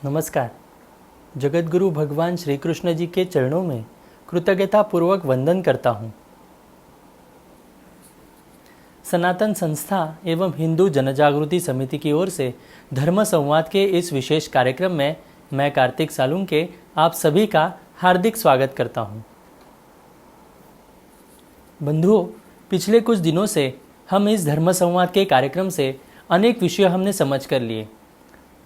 नमस्कार। जगतगुरु भगवान श्री कृष्ण जी के चरणों में कृतज्ञता पूर्वक वंदन करता हूँ। सनातन संस्था एवं हिंदू जनजागृति समिति की ओर से धर्म संवाद के इस विशेष कार्यक्रम में मैं कार्तिक सालुंके आप सभी का हार्दिक स्वागत करता हूँ। बंधुओं, पिछले कुछ दिनों से हम इस धर्म संवाद के कार्यक्रम से अनेक विषय हमने समझ कर लिए।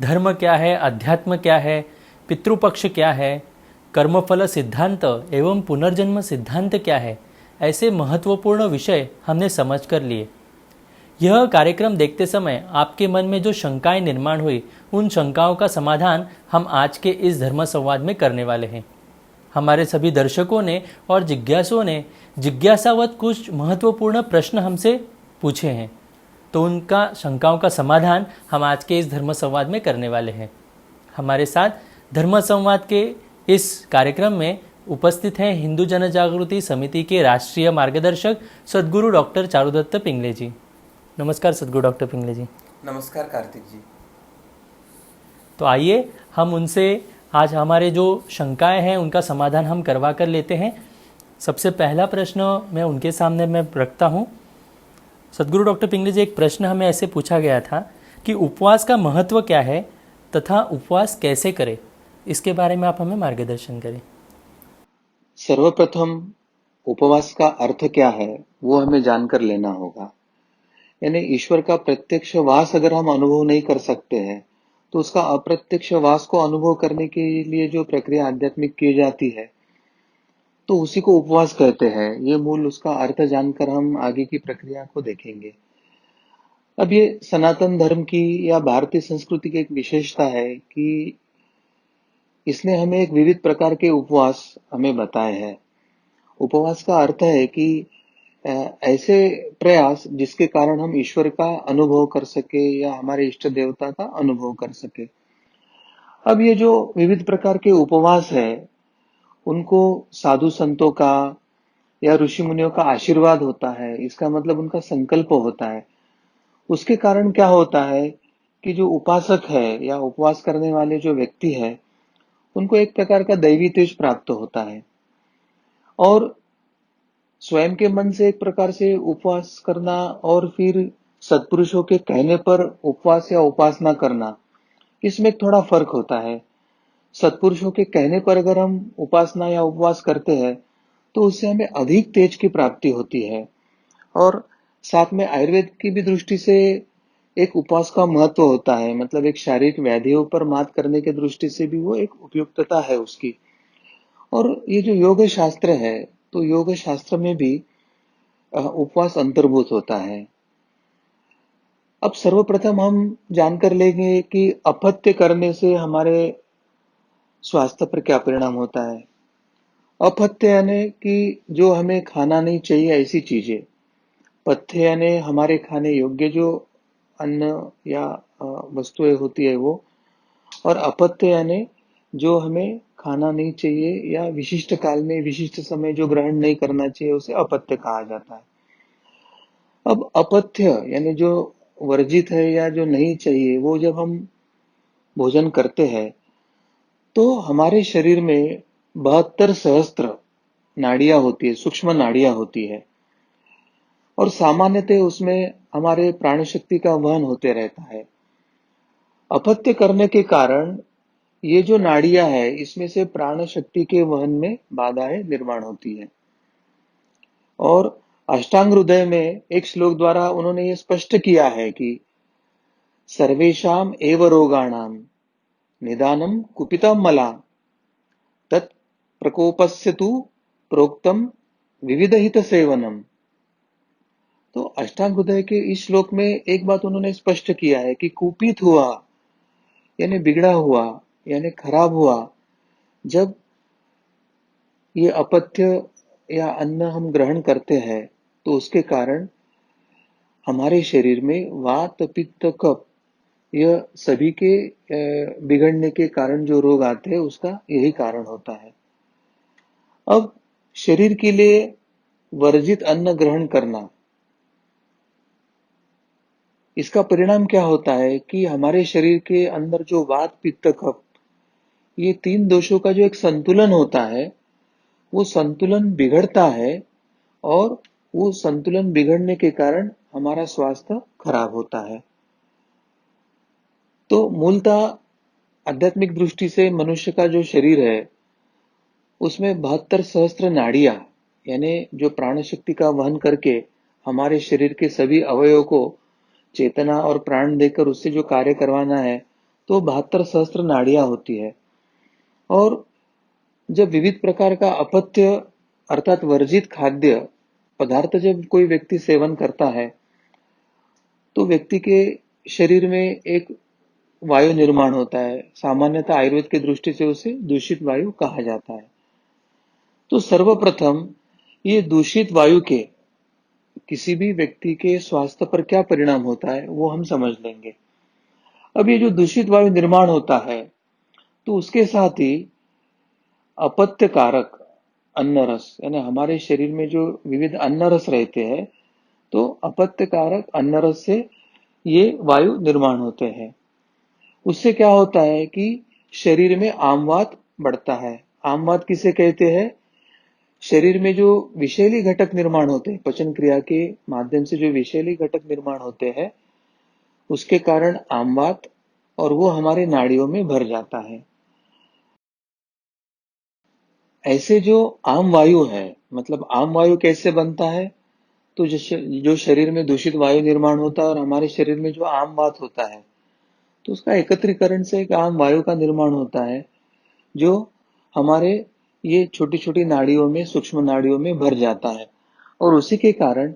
धर्म क्या है, अध्यात्म क्या है, पितृपक्ष क्या है, कर्मफल सिद्धांत एवं पुनर्जन्म सिद्धांत क्या है, ऐसे महत्वपूर्ण विषय हमने समझ कर लिए। यह कार्यक्रम देखते समय आपके मन में जो शंकाएं निर्माण हुई, उन शंकाओं का समाधान हम आज के इस धर्म संवाद में करने वाले हैं। हमारे सभी दर्शकों ने और जिज्ञासुओं ने जिज्ञासावत कुछ महत्वपूर्ण प्रश्न हमसे पूछे हैं, तो उनका शंकाओं का समाधान हम आज के इस धर्म संवाद में करने वाले हैं। हमारे साथ धर्म संवाद के इस कार्यक्रम में उपस्थित हैं हिंदू जनजागृति समिति के राष्ट्रीय मार्गदर्शक सद्गुरु डॉक्टर चारुदत्त पिंगले जी। नमस्कार सद्गुरु डॉक्टर पिंगले जी। नमस्कार कार्तिक जी। तो आइए हम उनसे आज हमारे जो शंकाएं हैं उनका समाधान हम करवा कर लेते हैं। सबसे पहला प्रश्न मैं उनके सामने मैं रखता हूँ। सद्गुरु डॉक्टर पिंगले जी, एक प्रश्न हमें ऐसे पूछा गया था कि उपवास का महत्व क्या है तथा उपवास कैसे करें, इसके बारे में आप हमें मार्गदर्शन करें। सर्वप्रथम उपवास का अर्थ क्या है वो हमें जानकर लेना होगा। यानी ईश्वर का प्रत्यक्ष वास अगर हम अनुभव नहीं कर सकते हैं तो उसका अप्रत्यक्ष वास को अनुभव करने के लिए जो प्रक्रिया आध्यात्मिक की जाती है तो उसी को उपवास कहते हैं। ये मूल उसका अर्थ जानकर हम आगे की प्रक्रिया को देखेंगे। अब ये सनातन धर्म की या भारतीय संस्कृति की एक विशेषता है कि इसने हमें एक विविध प्रकार के उपवास हमें बताए हैं। उपवास का अर्थ है कि ऐसे प्रयास जिसके कारण हम ईश्वर का अनुभव कर सके या हमारे इष्ट देवता का अनुभव कर सके। अब ये जो विविध प्रकार के उपवास है उनको साधु संतों का या ऋषि मुनियों का आशीर्वाद होता है, इसका मतलब उनका संकल्प होता है। उसके कारण क्या होता है कि जो उपासक है या उपवास करने वाले जो व्यक्ति है उनको एक प्रकार का दैवी तेज प्राप्त होता है और स्वयं के मन से एक प्रकार से उपवास करना और फिर सत्पुरुषों के कहने पर उपवास या उपासना करना, इसमें थोड़ा फर्क होता है। सत्पुरुषों के कहने पर अगर हम उपासना या उपवास करते हैं तो उससे हमें अधिक तेज की प्राप्ति होती है और साथ में आयुर्वेद की भी दृष्टि से एक उपवास का महत्व होता है। मतलब एक शारीरिक व्याधियों पर मात करने की दृष्टि से भी वो एक उपयुक्तता है उसकी। और ये जो योग शास्त्र है तो योग शास्त्र में भी उपवास अंतर्भूत होता है। अब सर्वप्रथम हम जानकर लेंगे कि अपथ्य करने से हमारे स्वास्थ्य पर क्या परिणाम होता है। अपथ्य यानी कि जो हमें खाना नहीं चाहिए ऐसी चीजें। पथ्य यानी हमारे खाने योग्य जो अन्न या वस्तुएं होती है वो। और अपथ्य यानी जो हमें खाना नहीं चाहिए या विशिष्ट काल में विशिष्ट समय जो ग्रहण नहीं करना चाहिए उसे अपथ्य कहा जाता है। अब अपथ्य यानी जो वर्जित है या जो नहीं चाहिए वो जब हम भोजन करते हैं तो हमारे शरीर में 72 सहस्त्र नाड़ियां होती है, सूक्ष्म नाड़ियां होती है और सामान्यतः उसमें हमारे प्राण शक्ति का वहन होते रहता है। अपथ्य करने के कारण ये जो नाड़ियां है इसमें से प्राण शक्ति के वहन में बाधाएं निर्माण होती है। और अष्टांग हृदय में एक श्लोक द्वारा उन्होंने ये स्पष्ट किया है कि सर्वेषाम एव रोगाणाम निदानम कुपितम मला तत् प्रकोपस्य तु प्रोक्तम विविध हित सेवनम। तो अष्टांग हृदय के इस श्लोक में एक बात उन्होंने स्पष्ट किया है कि कुपित हुआ यानी बिगड़ा हुआ यानी खराब हुआ जब ये अपथ्य या अन्न हम ग्रहण करते हैं तो उसके कारण हमारे शरीर में वात पित्त कफ यह सभी के बिगड़ने के कारण जो रोग आते हैं उसका यही कारण होता है। अब शरीर के लिए वर्जित अन्न ग्रहण करना, इसका परिणाम क्या होता है कि हमारे शरीर के अंदर जो वात पित्त कफ ये तीन दोषों का जो एक संतुलन होता है, वो संतुलन बिगड़ता है और वो संतुलन बिगड़ने के कारण हमारा स्वास्थ्य खराब होता है। तो मूलतः आध्यात्मिक दृष्टि से मनुष्य का जो शरीर है, उसमें 72 सहस्त्र नाड़ियां, यानी जो प्राण शक्ति का वहन करके हमारे शरीर के सभी अवयवों को चेतना और प्राण देकर उससे जो कार्य करवाना है, तो 72 सहस्त्र नाड़ियां होती है। और जब विविध प्रकार का अपथ्य अर्थात वर्जित खाद्य पदार्थ जब कोई व्यक्ति सेवन करता है, तो व्यक्ति के शरीर में एक वायु निर्माण होता है। सामान्यतः आयुर्वेद की दृष्टि से उसे दूषित वायु कहा जाता है। तो सर्वप्रथम ये दूषित वायु के किसी भी व्यक्ति के स्वास्थ्य पर क्या परिणाम होता है, वो हम समझ लेंगे। अब ये जो दूषित वायु निर्माण होता है, तो उसके साथ ही अपत्य कारक अन्न रस, यानी हमारे शरीर में जो विविध अन्न रस रहते हैं, तो अपत्य कारक अन्न रस से ये वायु निर्माण होते हैं। उससे क्या होता है कि शरीर में आमवात बढ़ता है। आमवात किसे कहते हैं? शरीर में जो विषैली घटक निर्माण होते हैं, पचन क्रिया के माध्यम से जो विषैली घटक निर्माण होते हैं, उसके कारण आमवात, और वो हमारे नाड़ियों में भर जाता है। ऐसे जो आम वायु है, मतलब आम वायु कैसे बनता है? तो जो शरीर में दूषित वायु निर्माण होता है और हमारे शरीर में जो आम वात होता है, तो उसका एकत्रीकरण से एक आम वायु का निर्माण होता है, जो हमारे ये छोटी छोटी नाड़ियों में, सूक्ष्म नाड़ियों में भर जाता है। और उसी के कारण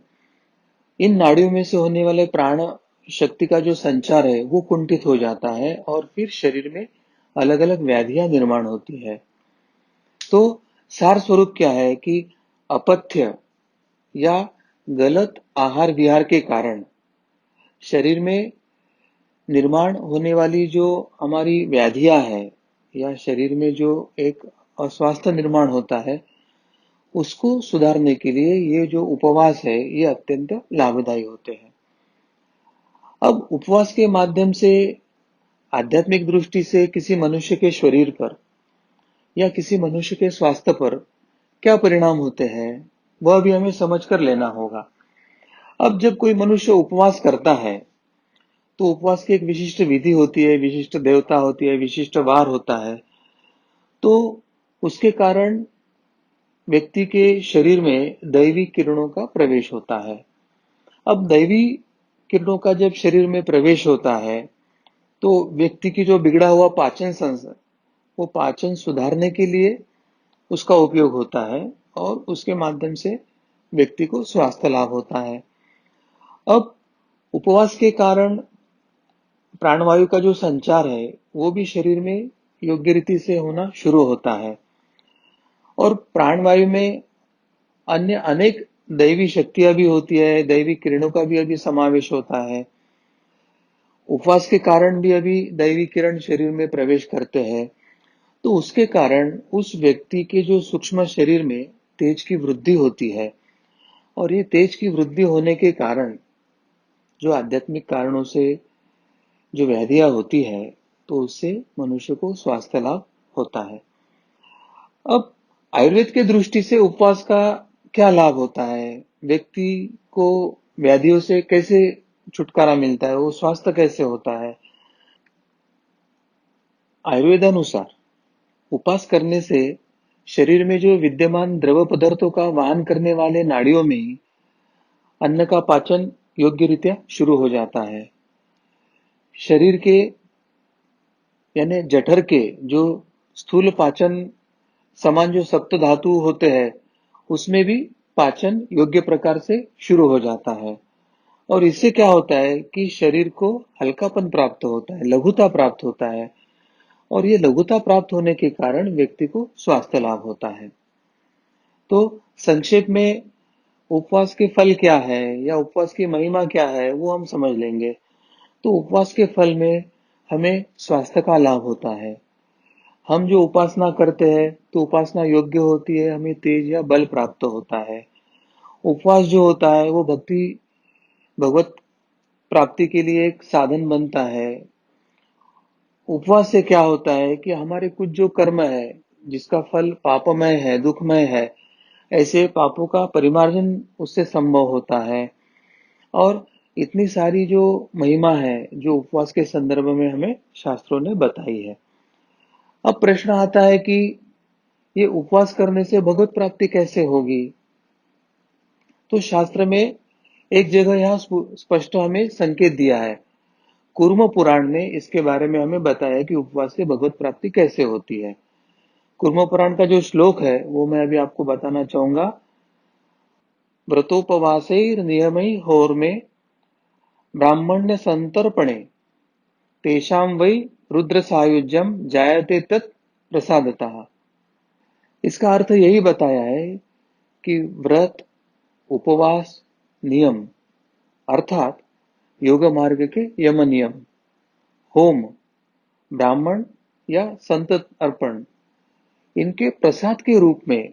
इन नाड़ियों में से होने वाले प्राण शक्ति का जो संचार है, वो कुंठित हो जाता है और फिर शरीर में अलग अलग व्याधियां निर्माण होती है। तो सार स्वरूप क्या है कि अपथ्य या गलत आहार विहार के कारण शरीर में निर्माण होने वाली जो हमारी व्याधियां है, या शरीर में जो एक अस्वास्थ्य निर्माण होता है, उसको सुधारने के लिए ये जो उपवास है, ये अत्यंत लाभदायी होते हैं। अब उपवास के माध्यम से आध्यात्मिक दृष्टि से किसी मनुष्य के शरीर पर या किसी मनुष्य के स्वास्थ्य पर क्या परिणाम होते हैं, वह भी हमें समझ कर लेना होगा। अब जब कोई मनुष्य उपवास करता है, तो उपवास की एक विशिष्ट विधि होती है, विशिष्ट देवता होती है, विशिष्ट वार होता है। तो उसके कारण व्यक्ति के शरीर में दैवी किरणों का प्रवेश होता है। अब दैवी किरणों का जब शरीर में प्रवेश होता है, तो व्यक्ति की जो बिगड़ा हुआ पाचन संस्थान, वो पाचन सुधारने के लिए उसका उपयोग होता है और उसके माध्यम से व्यक्ति को स्वास्थ्य लाभ होता है। अब उपवास के कारण प्राणवायु का जो संचार है, वो भी शरीर में योग्य रीति से होना शुरू होता है और प्राणवायु में अन्य अनेक दैवी शक्तियां भी होती है, दैवी किरणों का भी अभी समावेश होता है। उपवास के कारण भी अभी दैवी किरण शरीर में प्रवेश करते हैं, तो उसके कारण उस व्यक्ति के जो सूक्ष्म शरीर में तेज की वृद्धि होती है और ये तेज की वृद्धि होने के कारण जो आध्यात्मिक कारणों से जो व्याधियां होती है, तो उससे मनुष्य को स्वास्थ्य लाभ होता है। अब आयुर्वेद के दृष्टि से उपवास का क्या लाभ होता है? व्यक्ति को व्याधियों से कैसे छुटकारा मिलता है, वो स्वास्थ्य कैसे होता है? आयुर्वेदानुसार उपवास करने से शरीर में जो विद्यमान द्रव पदार्थों का वहन करने वाले नाड़ियों में ही अन्न का पाचन योग्य रीत्या शुरू हो जाता है। शरीर के यानी जठर के जो स्थूल पाचन समान जो सप्त धातु होते हैं, उसमें भी पाचन योग्य प्रकार से शुरू हो जाता है और इससे क्या होता है कि शरीर को हल्कापन प्राप्त होता है, लघुता प्राप्त होता है और ये लघुता प्राप्त होने के कारण व्यक्ति को स्वास्थ्य लाभ होता है। तो संक्षेप में उपवास के फल क्या है या उपवास की महिमा क्या है, वो हम समझ लेंगे। तो उपवास के फल में हमें स्वास्थ्य का लाभ होता है। हम जो उपासना करते हैं, तो उपासना योग्य होती है, हमें तेज या बल प्राप्त होता है। उपवास जो होता है, वो भगवत प्राप्ति के लिए एक साधन बनता है उपवास से क्या होता है कि हमारे कुछ जो कर्म है, जिसका फल पापमय है, दुखमय है, ऐसे पापों का परिमार्जन उससे संभव होता है। और इतनी सारी जो महिमा है, जो उपवास के संदर्भ में हमें शास्त्रों ने बताई है। अब प्रश्न आता है कि ये उपवास करने से भगवत प्राप्ति कैसे होगी? तो शास्त्र में एक जगह यहाँ स्पष्ट हमें संकेत दिया है। कूर्म पुराण ने इसके बारे में हमें बताया कि उपवास से भगवत प्राप्ति कैसे होती है। कूर्म पुराण का जो श्लोक है वो मैं अभी आपको बताना चाहूंगा। व्रतोपवासैर नियमै होर्मे ब्राह्मण्य संतर्पणे तेषां वै रुद्र सायुज्यम जायते तत् प्रसादतः। इसका अर्थ यही बताया है कि व्रत, उपवास, नियम अर्थात योग मार्ग के यम नियम, होम, ब्राह्मण या संत अर्पण, इनके प्रसाद के रूप में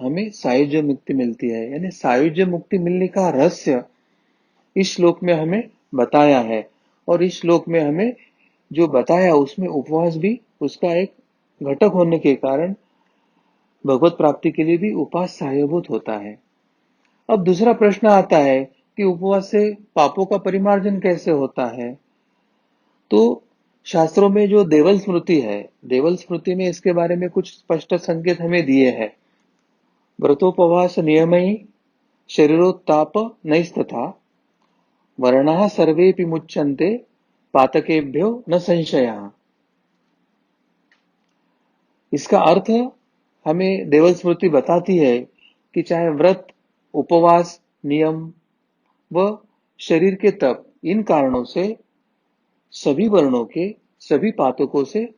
हमें सायुज्य मुक्ति मिलती है। यानी सायुज्य मुक्ति मिलने का रहस्य इस श्लोक में हमें बताया है। और इस श्लोक में हमें जो बताया उसमें उपवास भी उसका एक घटक होने के कारण भगवत प्राप्ति के लिए भी उपवास सहायभूत होता है। अब दूसरा प्रश्न आता है कि उपवास से पापों का परिमार्जन कैसे होता है? तो शास्त्रों में जो देवल स्मृति है, देवल स्मृति में इसके बारे में कुछ स्पष्ट संकेत हमें दिए हैं। व्रतोपवास नियमै शरीरोत्ताप नैस्तथा वर्णाः सर्वेऽपि मुच्यन्ते पातकेभ्यो न संशयः। इसका अर्थ हमें देवल स्मृति बताती है कि चाहे व्रत, उपवास, नियम व शरीर के तप, इन कारणों से सभी वर्णों के सभी पातकों से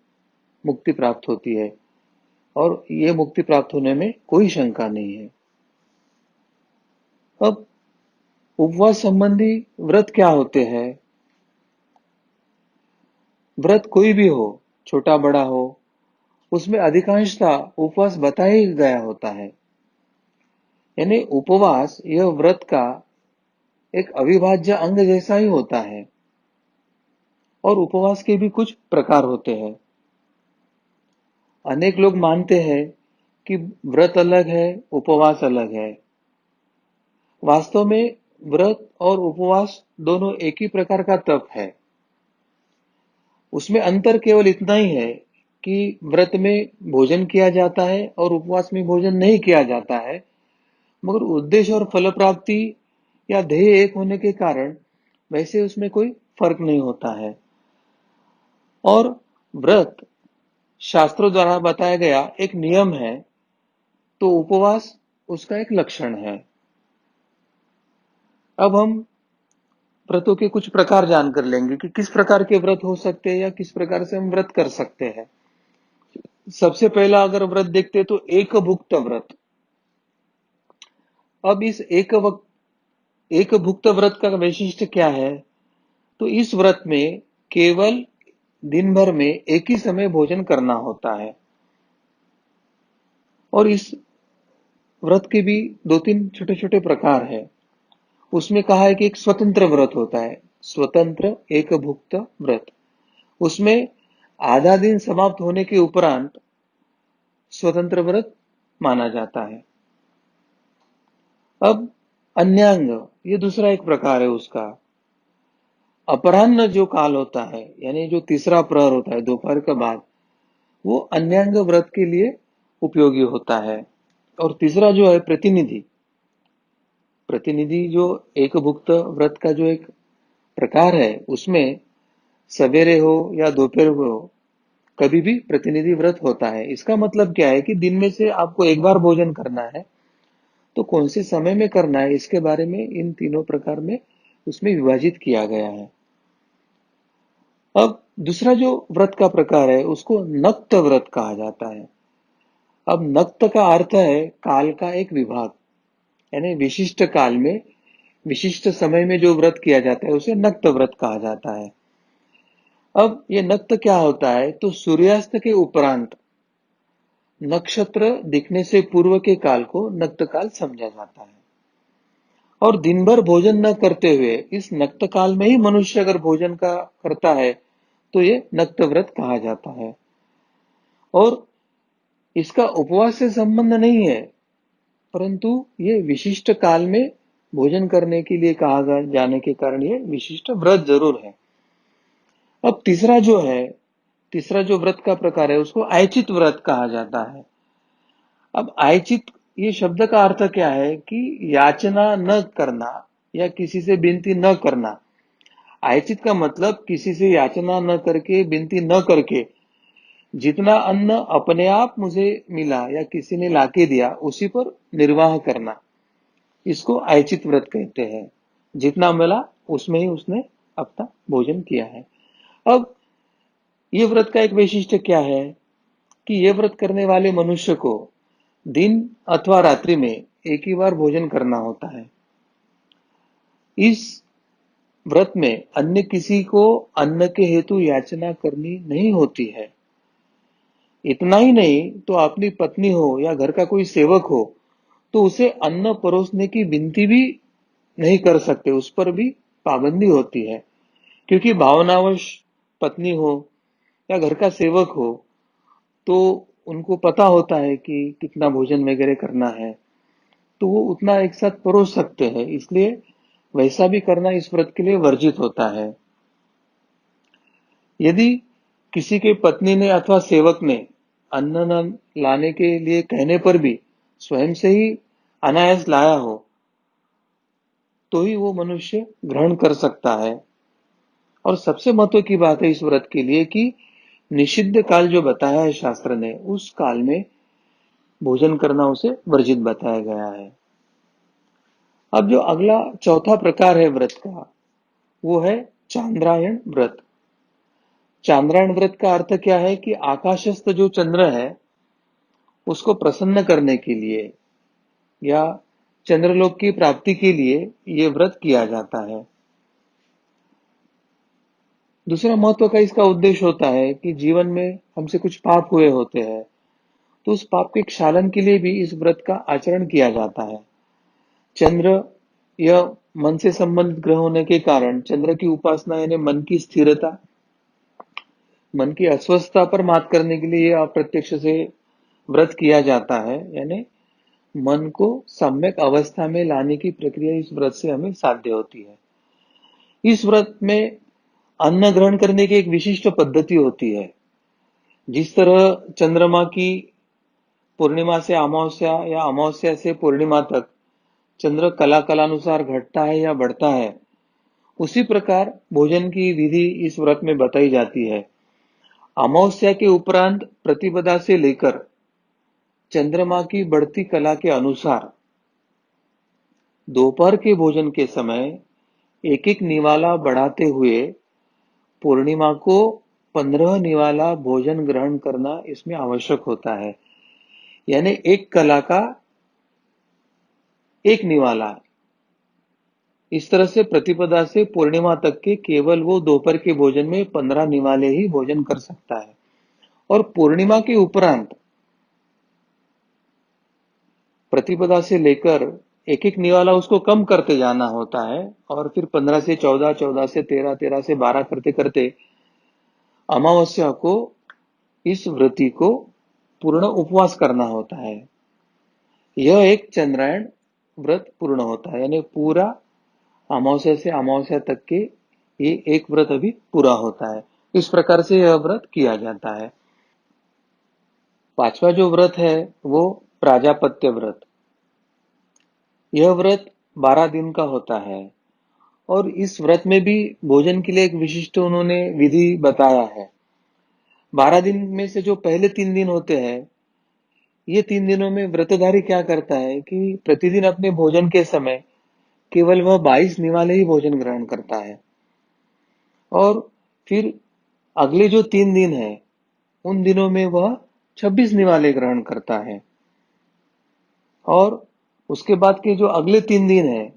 मुक्ति प्राप्त होती है और ये मुक्ति प्राप्त होने में कोई शंका नहीं है। अब उपवास संबंधी व्रत क्या होते हैं? व्रत कोई भी हो, छोटा बड़ा हो, उसमें अधिकांशतः उपवास बताया गया होता है। यानी उपवास यह व्रत का एक अविभाज्य अंग जैसा ही होता है। और उपवास के भी कुछ प्रकार होते हैं। अनेक लोग मानते हैं कि व्रत अलग है, उपवास अलग है। वास्तव में व्रत और उपवास दोनों एक ही प्रकार का तप है। उसमें अंतर केवल इतना ही है कि व्रत में भोजन किया जाता है और उपवास में भोजन नहीं किया जाता है, मगर उद्देश्य और फल प्राप्ति या ध्येय एक होने के कारण वैसे उसमें कोई फर्क नहीं होता है। और व्रत शास्त्रों द्वारा बताया गया एक नियम है, तो उपवास उसका एक लक्षण है। अब हम व्रतों के कुछ प्रकार जानकर लेंगे कि किस प्रकार के व्रत हो सकते हैं या किस प्रकार से हम व्रत कर सकते हैं। सबसे पहला अगर व्रत देखते तो एक भुक्त व्रत। अब इस एक भुक्त व्रत का वैशिष्ट्य क्या है? तो इस व्रत में केवल दिन भर में एक ही समय भोजन करना होता है। और इस व्रत के भी दो तीन छोटे छोटे प्रकार है। उसमें कहा है कि एक स्वतंत्र व्रत होता है, स्वतंत्र एक भुक्त व्रत। उसमें आधा दिन समाप्त होने के उपरांत स्वतंत्र व्रत माना जाता है। अब अन्यांग, ये दूसरा एक प्रकार है उसका। अपराह्न जो काल होता है, यानी जो तीसरा प्रहर होता है दोपहर के बाद, वो अन्यांग व्रत के लिए उपयोगी होता है। और तीसरा जो है प्रतिनिधि, प्रतिनिधि जो एक भुक्त व्रत का जो एक प्रकार है, उसमें सवेरे हो या दोपहर हो, कभी भी प्रतिनिधि व्रत होता है। इसका मतलब क्या है कि दिन में से आपको एक बार भोजन करना है, तो कौन से समय में करना है इसके बारे में इन तीनों प्रकार में उसमें विभाजित किया गया है। अब दूसरा जो व्रत का प्रकार है उसको नक्त व्रत कहा जाता है। अब नक्त का अर्थ है काल का एक विभाग, यानी विशिष्ट काल में विशिष्ट समय में जो व्रत किया जाता है उसे नक्त व्रत कहा जाता है। अब ये नक्त क्या होता है? तो सूर्यास्त के उपरांत नक्षत्र दिखने से पूर्व के काल को नक्त काल समझा जाता है। और दिन भर भोजन न करते हुए इस नक्त काल में ही मनुष्य अगर भोजन का करता है तो ये नक्त व्रत कहा जाता है। और इसका उपवास से संबंध नहीं है, परंतु ये विशिष्ट काल में भोजन करने के लिए कहा जाने के कारण ये विशिष्ट व्रत जरूर है। अब तीसरा जो व्रत का प्रकार है उसको ऐचित व्रत कहा जाता है। अब ऐचित ये शब्द का अर्थ क्या है कि याचना न करना या किसी से विनती न करना। ऐचित का मतलब किसी से याचना न करके, विनती न करके, जितना अन्न अपने आप मुझे मिला या किसी ने लाके दिया उसी पर निर्वाह करना, इसको ऐचित व्रत कहते हैं। जितना मिला उसमें ही उसने अपना भोजन किया है। अब ये व्रत का एक वैशिष्ट्य क्या है कि ये व्रत करने वाले मनुष्य को दिन अथवा रात्रि में एक ही बार भोजन करना होता है। इस व्रत में अन्य किसी को अन्न के हेतु याचना करनी नहीं होती है। इतना ही नहीं तो अपनी पत्नी हो या घर का कोई सेवक हो तो उसे अन्न परोसने की विनती भी नहीं कर सकते, उस पर भी पाबंदी होती है। क्योंकि भावनावश पत्नी हो या घर का सेवक हो तो उनको पता होता है कि कितना भोजन वगैरह करना है, तो वो उतना एक साथ परोस सकते हैं, इसलिए वैसा भी करना इस व्रत के लिए वर्जित होता है। यदि किसी के पत्नी ने अथवा सेवक ने अन्न न लाने के लिए कहने पर भी स्वयं से ही अनायास लाया हो तो ही वो मनुष्य ग्रहण कर सकता है। और सबसे महत्व की बात है इस व्रत के लिए कि निषिद्ध काल जो बताया है शास्त्र ने, उस काल में भोजन करना उसे वर्जित बताया गया है। अब जो अगला चौथा प्रकार है व्रत का, वो है चांद्रायण व्रत। चांद्रायण व्रत का अर्थ क्या है कि आकाशस्थ जो चंद्र है उसको प्रसन्न करने के लिए या चंद्रलोक की प्राप्ति के लिए ये व्रत किया जाता है। दूसरा महत्व का इसका उद्देश्य होता है कि जीवन में हमसे कुछ पाप हुए होते हैं तो उस पाप के क्षालन के लिए भी इस व्रत का आचरण किया जाता है। चंद्र यह मन से संबंधित ग्रह होने के कारण चंद्र की उपासना यानी मन की स्थिरता, मन की अस्वस्थता पर मात करने के लिए अप्रत्यक्ष से व्रत किया जाता है। यानी मन को सम्यक अवस्था में लाने की प्रक्रिया इस व्रत से हमें साध्य होती है। इस व्रत में अन्न ग्रहण करने की एक विशिष्ट पद्धति होती है। जिस तरह चंद्रमा की पूर्णिमा से अमावस्या या अमावस्या से पूर्णिमा तक चंद्र कला कलानुसार घटता है या बढ़ता है, उसी प्रकार भोजन की विधि इस व्रत में बताई जाती है। अमावस्या के उपरांत प्रतिपदा से लेकर चंद्रमा की बढ़ती कला के अनुसार दोपहर के भोजन के समय एक एक निवाला बढ़ाते हुए पूर्णिमा को 15 निवाला भोजन ग्रहण करना इसमें आवश्यक होता है। यानी एक कला का एक निवाला। इस तरह से प्रतिपदा से पूर्णिमा तक के केवल वो दोपहर के भोजन में 15 निवाले ही भोजन कर सकता है। और पूर्णिमा के उपरांत प्रतिपदा से लेकर एक एक निवाला उसको कम करते जाना होता है और फिर 15 से 14, 14 से 13, 13 से 12 करते करते अमावस्या को इस व्रती को पूर्ण उपवास करना होता है। यह एक चंद्रायण व्रत पूर्ण होता है, यानी पूरा अमावस्या से अमावस्या तक के ये एक व्रत अभी पूरा होता है। इस प्रकार से यह व्रत किया जाता है। पांचवा जो व्रत है वो प्राजापत्य व्रत। यह व्रत 12 दिन का होता है और इस व्रत में भी भोजन के लिए एक विशिष्ट उन्होंने विधि बताया है। 12 दिन में से जो पहले 3 दिन होते हैं, ये 3 दिनों में व्रतधारी क्या करता है कि प्रतिदिन अपने भोजन के समय केवल वह 22 निवाले ही भोजन ग्रहण करता है और फिर अगले जो 3 दिन है उन दिनों में वह 26 निवाले ग्रहण करता है और उसके बाद के जो अगले 3 दिन है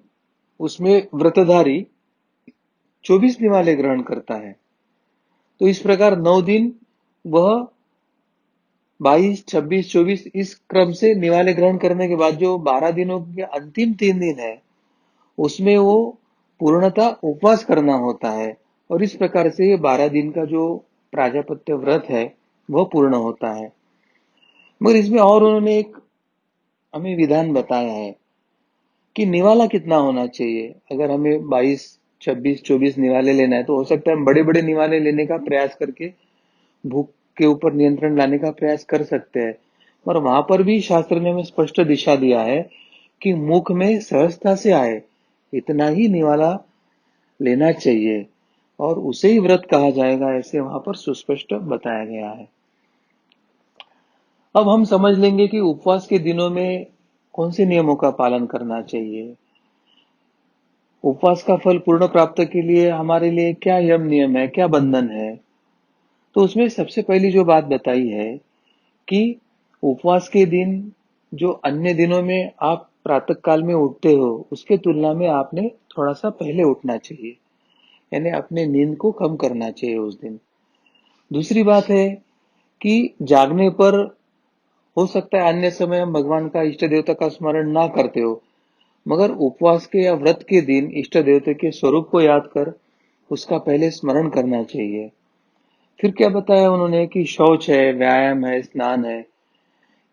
उसमें व्रतधारी 24 निवाले ग्रहण करता है। तो इस प्रकार 9 दिन वह 22, 26, 24 इस क्रम से निवाले ग्रहण करने के बाद जो 12 दिनों के अंतिम 3 दिन है उसमें वो पूर्णतः उपवास करना होता है और इस प्रकार से ये 12 दिन का जो प्राजापत्य व्रत है वह पूर्ण होता है। मगर इसमें और उन्होंने एक हमें विधान बताया है कि निवाला कितना होना चाहिए। अगर हमें 22, 26, 24 निवाले लेना है तो हो सकता है हम बड़े बड़े निवाले लेने का प्रयास करके भूख के ऊपर नियंत्रण लाने का प्रयास कर सकते हैं। और वहां पर भी शास्त्र ने हमें स्पष्ट दिशा दिया है कि मुख में सहजता से आए इतना ही निवाला लेना चाहिए और उसे ही व्रत कहा जाएगा, ऐसे वहां पर सुस्पष्ट बताया गया है। अब हम समझ लेंगे कि उपवास के दिनों में कौन से नियमों का पालन करना चाहिए। उपवास का फल पूर्ण प्राप्त के लिए हमारे लिए क्या यम नियम है, क्या बंधन है। तो उसमें सबसे पहली जो बात बताई है कि उपवास के दिन जो अन्य दिनों में आप प्रातः काल में उठते हो उसके तुलना में आपने थोड़ा सा पहले उठना चाहिए, यानी अपने नींद को कम करना चाहिए उस दिन। दूसरी बात है कि जागने पर हो सकता है अन्य समय हम भगवान का इष्ट देवता का स्मरण ना करते हो, मगर उपवास के या व्रत के दिन इष्ट देवता के स्वरूप को याद कर उसका पहले स्मरण करना चाहिए। फिर क्या बताया उन्होंने कि शौच है, व्यायाम है, स्नान है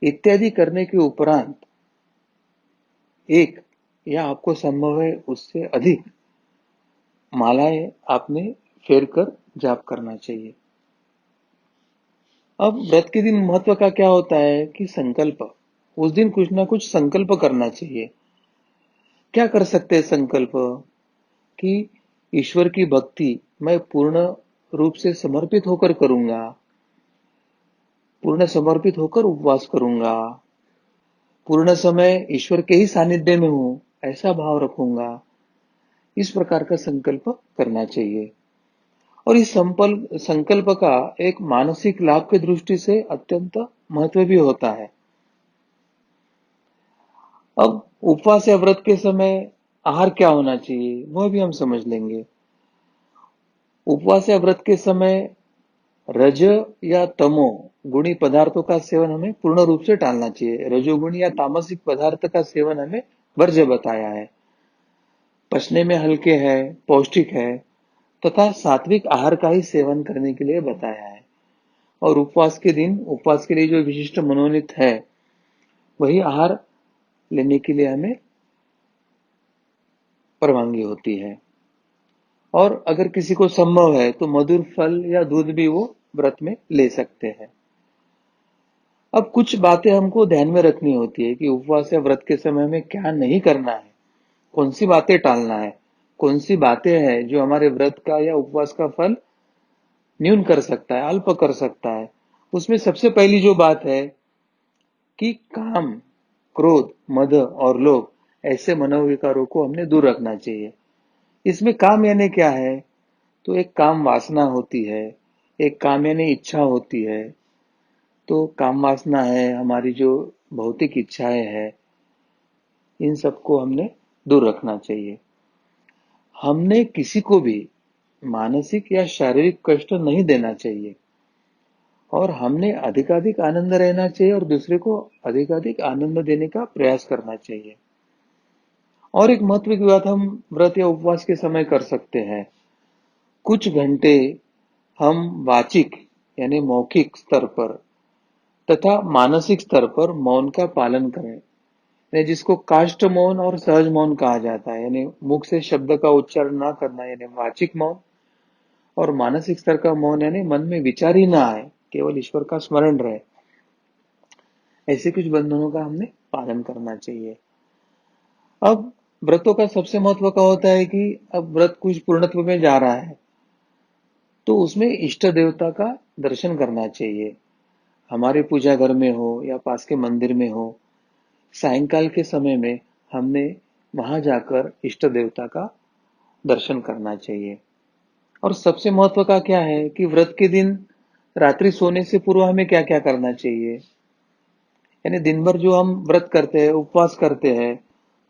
इत्यादि करने के उपरांत एक या आपको संभव है उससे अधिक मालाएं आपने फेर कर जाप करना चाहिए। अब व्रत के दिन महत्व का क्या होता है कि संकल्प, उस दिन कुछ ना कुछ संकल्प करना चाहिए। क्या कर सकते हैं संकल्प कि ईश्वर की भक्ति मैं पूर्ण रूप से समर्पित होकर करूंगा, पूर्ण समर्पित होकर उपवास करूंगा, पूर्ण समय ईश्वर के ही सानिध्य में हूं ऐसा भाव रखूंगा। इस प्रकार का संकल्प करना चाहिए और इस संकल्प का एक मानसिक लाभ की दृष्टि से अत्यंत महत्व भी होता है। अब उपवास या व्रत के समय आहार क्या होना चाहिए वह भी हम समझ लेंगे। उपवास या व्रत के समय रज या तमो गुणी पदार्थों का सेवन हमें पूर्ण रूप से टालना चाहिए। रजोगुणी या तामसिक पदार्थ का सेवन हमें वर्ज्य बताया है। पचने में हल्के है, पौष्टिक है तथा सात्विक आहार का ही सेवन करने के लिए बताया है। और उपवास के दिन उपवास के लिए जो विशिष्ट मनोनीत है वही आहार लेने के लिए हमें परवानगी होती है। और अगर किसी को संभव है तो मधुर फल या दूध भी वो व्रत में ले सकते हैं। अब कुछ बातें हमको ध्यान में रखनी होती है कि उपवास या व्रत के समय में क्या नहीं करना है, कौन सी बातें टालना है, कौन सी बातें हैं जो हमारे व्रत का या उपवास का फल न्यून कर सकता है, अल्प कर सकता है। उसमें सबसे पहली जो बात है कि काम, क्रोध, मद और लोभ ऐसे मनोविकारों को हमने दूर रखना चाहिए। इसमें काम यानी क्या है, तो एक काम वासना होती है, एक काम यानी इच्छा होती है। तो काम वासना है, हमारी जो भौतिक इच्छाएं हैं, इन सबको हमने दूर रखना चाहिए। हमने किसी को भी मानसिक या शारीरिक कष्ट नहीं देना चाहिए और हमने अधिकाधिक आनंद रहना चाहिए और दूसरे को अधिकाधिक आनंद देने का प्रयास करना चाहिए। और एक महत्व की बात हम व्रत या उपवास के समय कर सकते हैं, कुछ घंटे हम वाचिक यानी मौखिक स्तर पर तथा मानसिक स्तर पर मौन का पालन करें, यानी जिसको काष्ठ मौन और सहज मौन कहा जाता है, यानी मुख से शब्द का उच्चारण ना करना यानी वाचिक मौन, और मानसिक स्तर का मौन यानी मन में विचार ही ना आए, केवल ईश्वर का स्मरण रहे। ऐसे कुछ बंधनों का हमने पालन करना चाहिए। अब व्रतों का सबसे महत्व का होता है कि अब व्रत कुछ पूर्णत्व में जा रहा है तो उसमें इष्ट देवता का दर्शन करना चाहिए। हमारे पूजा घर में हो या पास के मंदिर में हो, सायंकाल के समय में हमने वहां जाकर इष्ट देवता का दर्शन करना चाहिए। और सबसे महत्व का क्या है कि व्रत के दिन रात्रि सोने से पूर्व हमें क्या क्या करना चाहिए, यानी दिन भर जो हम व्रत करते हैं, उपवास करते हैं,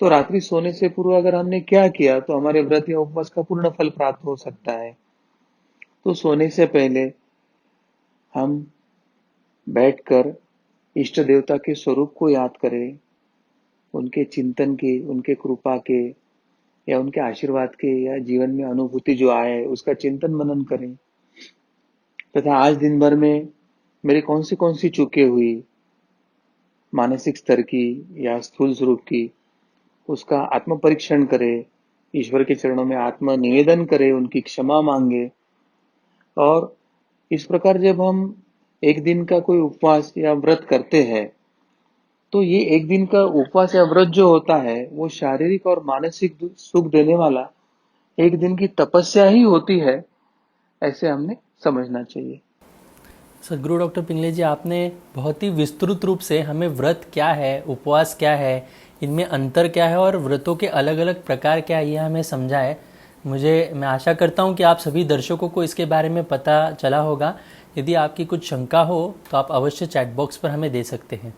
तो रात्रि सोने से पूर्व अगर हमने क्या किया तो हमारे व्रत या उपवास का पूर्ण फल प्राप्त हो सकता है। तो सोने से पहले हम बैठकर इष्ट देवता के स्वरूप को याद करें, उनके चिंतन के, उनके कृपा के या उनके आशीर्वाद के या जीवन में अनुभूति जो आए उसका चिंतन मनन करें। तथा आज दिन भर में मेरी कौन सी चूकें हुई, मानसिक स्तर की या स्थूल स्वरूप की, उसका आत्म परीक्षण करे, ईश्वर के चरणों में आत्म निवेदन करे, उनकी क्षमा मांगे। और इस प्रकार जब हम एक दिन का कोई उपवास या व्रत करते हैं, तो ये एक दिन का उपवास या व्रत जो होता है, वो शारीरिक और मानसिक सुख देने वाला एक दिन की तपस्या ही होती है, ऐसे हमने समझना चाहिए। सदगुरु डॉक्टर पिंगले जी, आपने बहुत ही विस्तृत रूप से हमें व्रत क्या है, उपवास क्या है, इनमें अंतर क्या है और व्रतों के अलग अलग प्रकार क्या है, ये हमें समझा है। मैं आशा करता हूँ कि आप सभी दर्शकों को इसके बारे में पता चला होगा। यदि आपकी कुछ शंका हो तो आप अवश्य चैट बॉक्स पर हमें दे सकते हैं।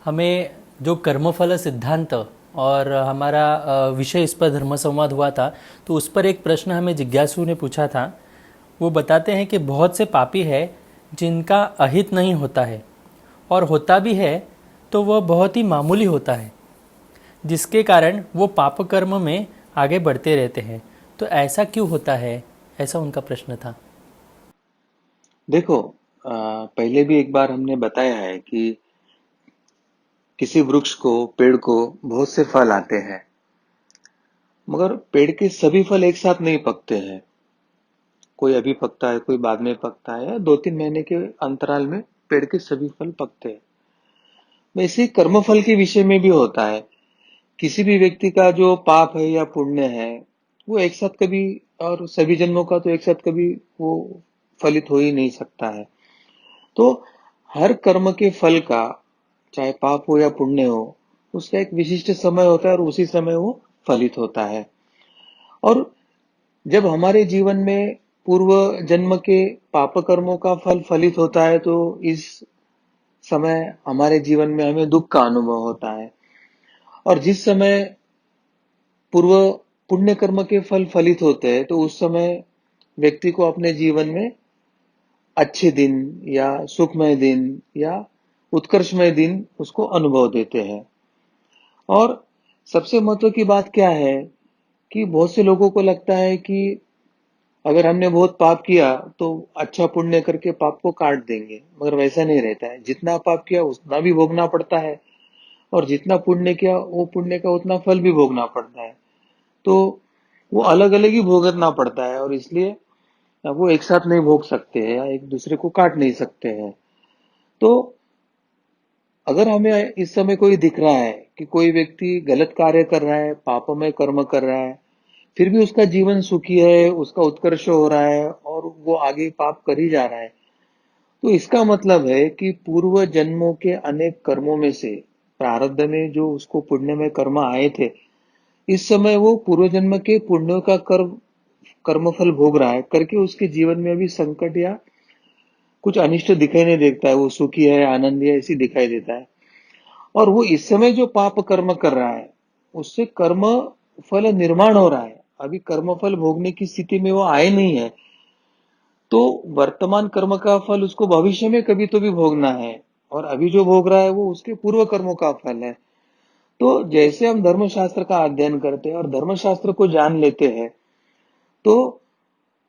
हमें जो कर्मफल सिद्धांत और हमारा विषय इस पर धर्म संवाद हुआ था, तो उस पर एक प्रश्न हमें जिज्ञासु ने पूछा था। वो बताते हैं कि बहुत से पापी है जिनका अहित नहीं होता है, और होता भी है तो वह बहुत ही मामूली होता है, जिसके कारण वो पाप कर्म में आगे बढ़ते रहते हैं। तो ऐसा क्यों होता है, ऐसा उनका प्रश्न था। देखो, पहले भी एक बार हमने बताया है कि किसी वृक्ष को, पेड़ को बहुत से फल आते हैं, मगर पेड़ के सभी फल एक साथ नहीं पकते हैं। कोई अभी पकता है, कोई बाद में पकता है, 2-3 महीने के अंतराल में पेड़ के सभी फल पकते हैं। वैसे ही कर्मफल के विषय में भी होता है। किसी भी व्यक्ति का जो पाप है या पुण्य है, वो एक साथ कभी, और सभी जन्मों का तो एक साथ कभी वो फलित हो ही नहीं सकता है। तो हर कर्म के फल का, चाहे पाप हो या पुण्य हो, उसका एक विशिष्ट समय होता है और उसी समय वो फलित होता है। और जब हमारे जीवन में पूर्व जन्म के पाप कर्मों का फल फलित होता है, तो इस समय हमारे जीवन में हमें दुख का अनुभव होता है। और जिस समय पूर्व पुण्य कर्म के फल फलित होते हैं, तो उस समय व्यक्ति को अपने जीवन में अच्छे दिन या सुखमय दिन या उत्कर्षमय दिन उसको अनुभव देते हैं। और सबसे महत्व की बात क्या है कि बहुत से लोगों को लगता है कि अगर हमने बहुत पाप किया तो अच्छा पुण्य करके पाप को काट देंगे, मगर वैसा नहीं रहता है। जितना पाप किया उतना भी भोगना पड़ता है, और जितना पुण्य किया वो पुण्य का उतना फल भी भोगना पड़ता है। तो वो अलग अलग ही भोगतना पड़ता है, और इसलिए वो एक साथ नहीं भोग सकते हैं या एक दूसरे को काट नहीं सकते हैं। तो अगर हमें इस समय कोई दिख रहा है कि कोई व्यक्ति गलत कार्य कर रहा है, पापमय कर्म कर रहा है, फिर भी उसका जीवन सुखी है, उसका उत्कर्ष हो रहा है और वो आगे पाप कर ही जा रहा है, तो इसका मतलब है कि पूर्व जन्मों के अनेक कर्मों में से प्रारब्ध में जो उसको पुण्य में कर्म आए थे, इस समय वो पूर्व जन्म के पुण्यों का कर्मफल भोग रहा है, करके उसके जीवन में अभी संकट या कुछ अनिष्ट दिखाई नहीं देता है। वो सुखी है, आनंदी है, ऐसी दिखाई देता है। और वो इस समय जो पाप कर्म कर रहा है, उससे कर्म फल निर्माण हो रहा है। अभी कर्म फल भोगने की स्थिति में वो आए नहीं है, तो वर्तमान कर्म का फल उसको भविष्य में कभी तो भी भोगना है, और अभी जो भोग रहा है वो उसके पूर्व कर्मों का फल है। तो जैसे हम धर्मशास्त्र का अध्ययन करते हैं और धर्मशास्त्र को जान लेते हैं, तो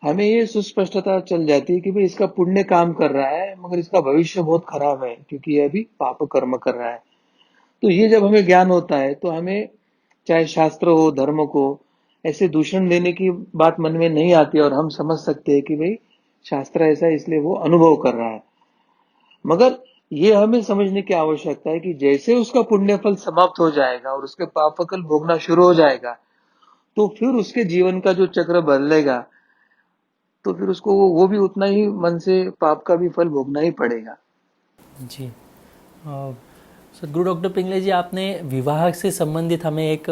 हमें ये सुस्पष्टता चल जाती है कि भाई इसका पुण्य काम कर रहा है, मगर इसका भविष्य बहुत खराब है, क्योंकि ये अभी पाप कर्म कर रहा है। तो ये जब हमें ज्ञान होता है, तो हमें चाहे शास्त्र हो, धर्म को ऐसे दूषण देने की बात मन में नहीं आती, और हम समझ सकते हैं कि भाई शास्त्र ऐसा है इसलिए वो अनुभव कर रहा है। मगर ये हमें समझने की आवश्यकता है कि जैसे उसका पुण्य फल समाप्त हो जाएगा और उसके पाप फल भोगना शुरू हो जाएगा, तो फिर उसके जीवन का जो चक्र बदलेगा, तो फिर उसको वो भी उतना ही मन से पाप का भी फल भोगना ही पड़ेगा। जी। सदगुरु डॉक्टर पिंगले जी, आपने विवाह से संबंधित हमें एक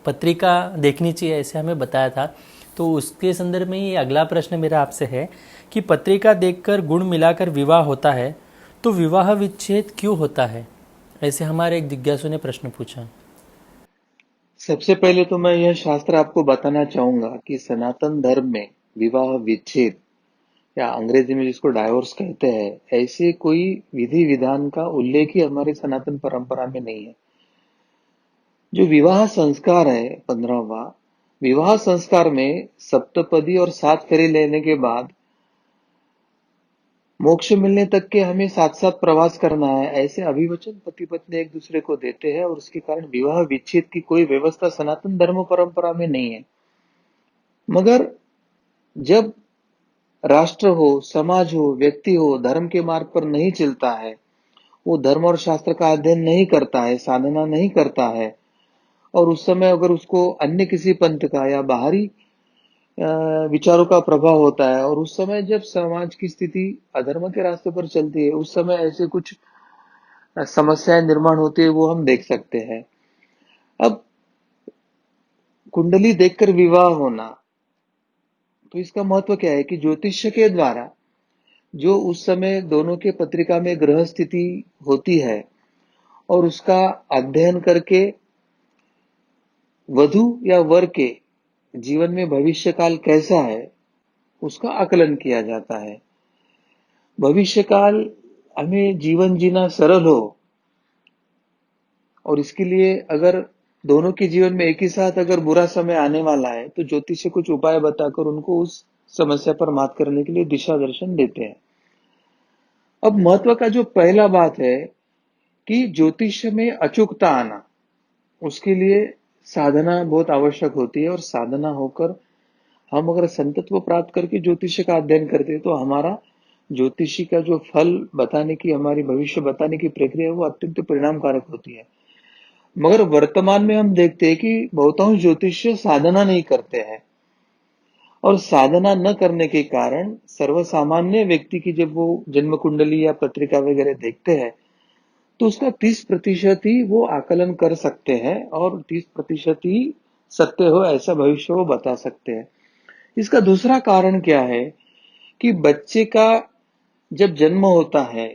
पत्रिका देखनी चाहिए ऐसे हमें बताया था। तो उसके संदर्भ में ये अगला प्रश्न मेरा आपसे है कि पत्रिका देखकर गुण मिलाकर विवाह होता है, तो विवाह विच्छेद क्यों होता है, ऐसे हमारे एक जिज्ञासु ने प्रश्न पूछा। सबसे पहले तो मैं यह शास्त्र आपको बताना चाहूंगा कि सनातन धर्म में विवाह विच्छेद, या अंग्रेजी में जिसको डाइवोर्स कहते हैं, ऐसे कोई विधि विधान का उल्लेख ही हमारी सनातन परंपरा में नहीं है। जो विवाह संस्कार है 15वां, विवाह संस्कार में सप्तपदी और 7 फेरे लेने के बाद मोक्ष मिलने तक के हमें साथ साथ प्रवास करना है, ऐसे अभिवचन पति पत्नी एक दूसरे को देते हैं और उसके कारण विवाह विच्छेद की कोई व्यवस्था सनातन धर्म परंपरा में नहीं है। मगर जब राष्ट्र हो, समाज हो, व्यक्ति हो, धर्म के मार्ग पर नहीं चलता है, वो धर्म और शास्त्र का अध्ययन नहीं करता है, साधना नहीं करता है, और उस समय अगर उसको अन्य किसी पंथ का या बाहरी विचारों का प्रभाव होता है, और उस समय जब समाज की स्थिति अधर्म के रास्ते पर चलती है, उस समय ऐसे कुछ समस्याएं निर्माण होती है, वो हम देख सकते हैं। अब कुंडली देखकर विवाह होना, तो इसका महत्व क्या है कि ज्योतिष के द्वारा जो उस समय दोनों के पत्रिका में ग्रह स्थिति होती है और उसका अध्ययन करके वधु या वर के जीवन में भविष्य काल कैसा है उसका आकलन किया जाता है। भविष्य काल हमें जीवन जीना सरल हो, और इसके लिए अगर दोनों के जीवन में एक ही साथ अगर बुरा समय आने वाला है, तो ज्योतिष कुछ उपाय बताकर उनको उस समस्या पर मात करने के लिए दिशा दर्शन देते हैं। अब महत्व का जो पहला बात है कि ज्योतिष में अचूकता आना, उसके लिए साधना बहुत आवश्यक होती है, और साधना होकर हम अगर संतत्व प्राप्त करके ज्योतिष का अध्ययन करते हैं, तो हमारा ज्योतिषी का जो फल बताने की, हमारी भविष्य बताने की प्रक्रिया है, वो अत्यंत परिणामकारक होती है। मगर वर्तमान में हम देखते हैं कि बहुतांश ज्योतिष्य साधना नहीं करते हैं, और साधना न करने के कारण सर्वसामान्य व्यक्ति की जब वो जन्म कुंडली या पत्रिका वगैरह देखते हैं, तो उसका 30% ही वो आकलन कर सकते हैं, और 30% ही सत्य हो ऐसा भविष्य वो बता सकते हैं। इसका दूसरा कारण क्या है कि बच्चे का जब जन्म होता है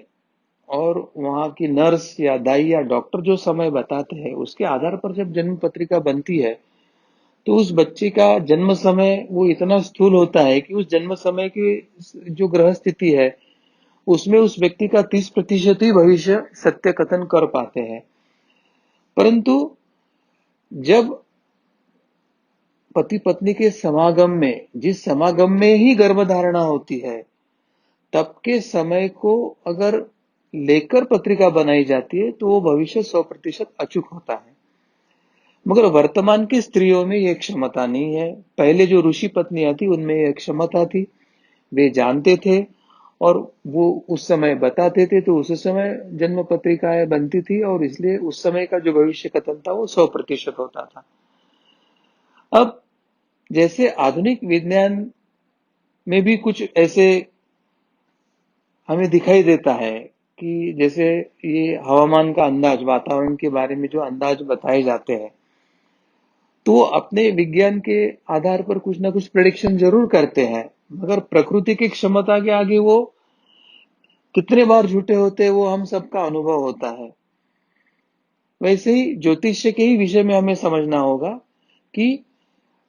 और वहां की नर्स या दाई या डॉक्टर जो समय बताते हैं, उसके आधार पर जब जन्म पत्रिका बनती है, तो उस बच्चे का जन्म समय वो इतना स्थूल होता है कि उस जन्म समय की जो ग्रह स्थिति है, उसमें उस व्यक्ति का 30% ही भविष्य सत्य कथन कर पाते हैं। परंतु जब पति पत्नी के समागम में, जिस समागम में ही गर्भधारणा होती है, तब के समय को अगर लेकर पत्रिका बनाई जाती है, तो वो भविष्य 100% अचूक होता है। मगर वर्तमान की स्त्रियों में यह क्षमता नहीं है। पहले जो ऋषि पत्नियां थी, उनमें यह क्षमता थी, वे जानते थे और वो उस समय बताते थे, तो उस समय जन्म पत्रिकाएं बनती थी, और इसलिए उस समय का जो भविष्य कथन था वो 100% होता था। अब जैसे आधुनिक विज्ञान में भी कुछ ऐसे हमें दिखाई देता है कि जैसे ये हवामान का अंदाज, वातावरण के बारे में जो अंदाज बताए जाते हैं, तो वो अपने विज्ञान के आधार पर कुछ ना कुछ प्रेडिक्शन जरूर करते हैं, मगर प्रकृति की क्षमता के आगे वो कितने बार झूठे होते हैं, वो हम सबका अनुभव होता है। वैसे ही ज्योतिष्य के ही विषय में हमें समझना होगा कि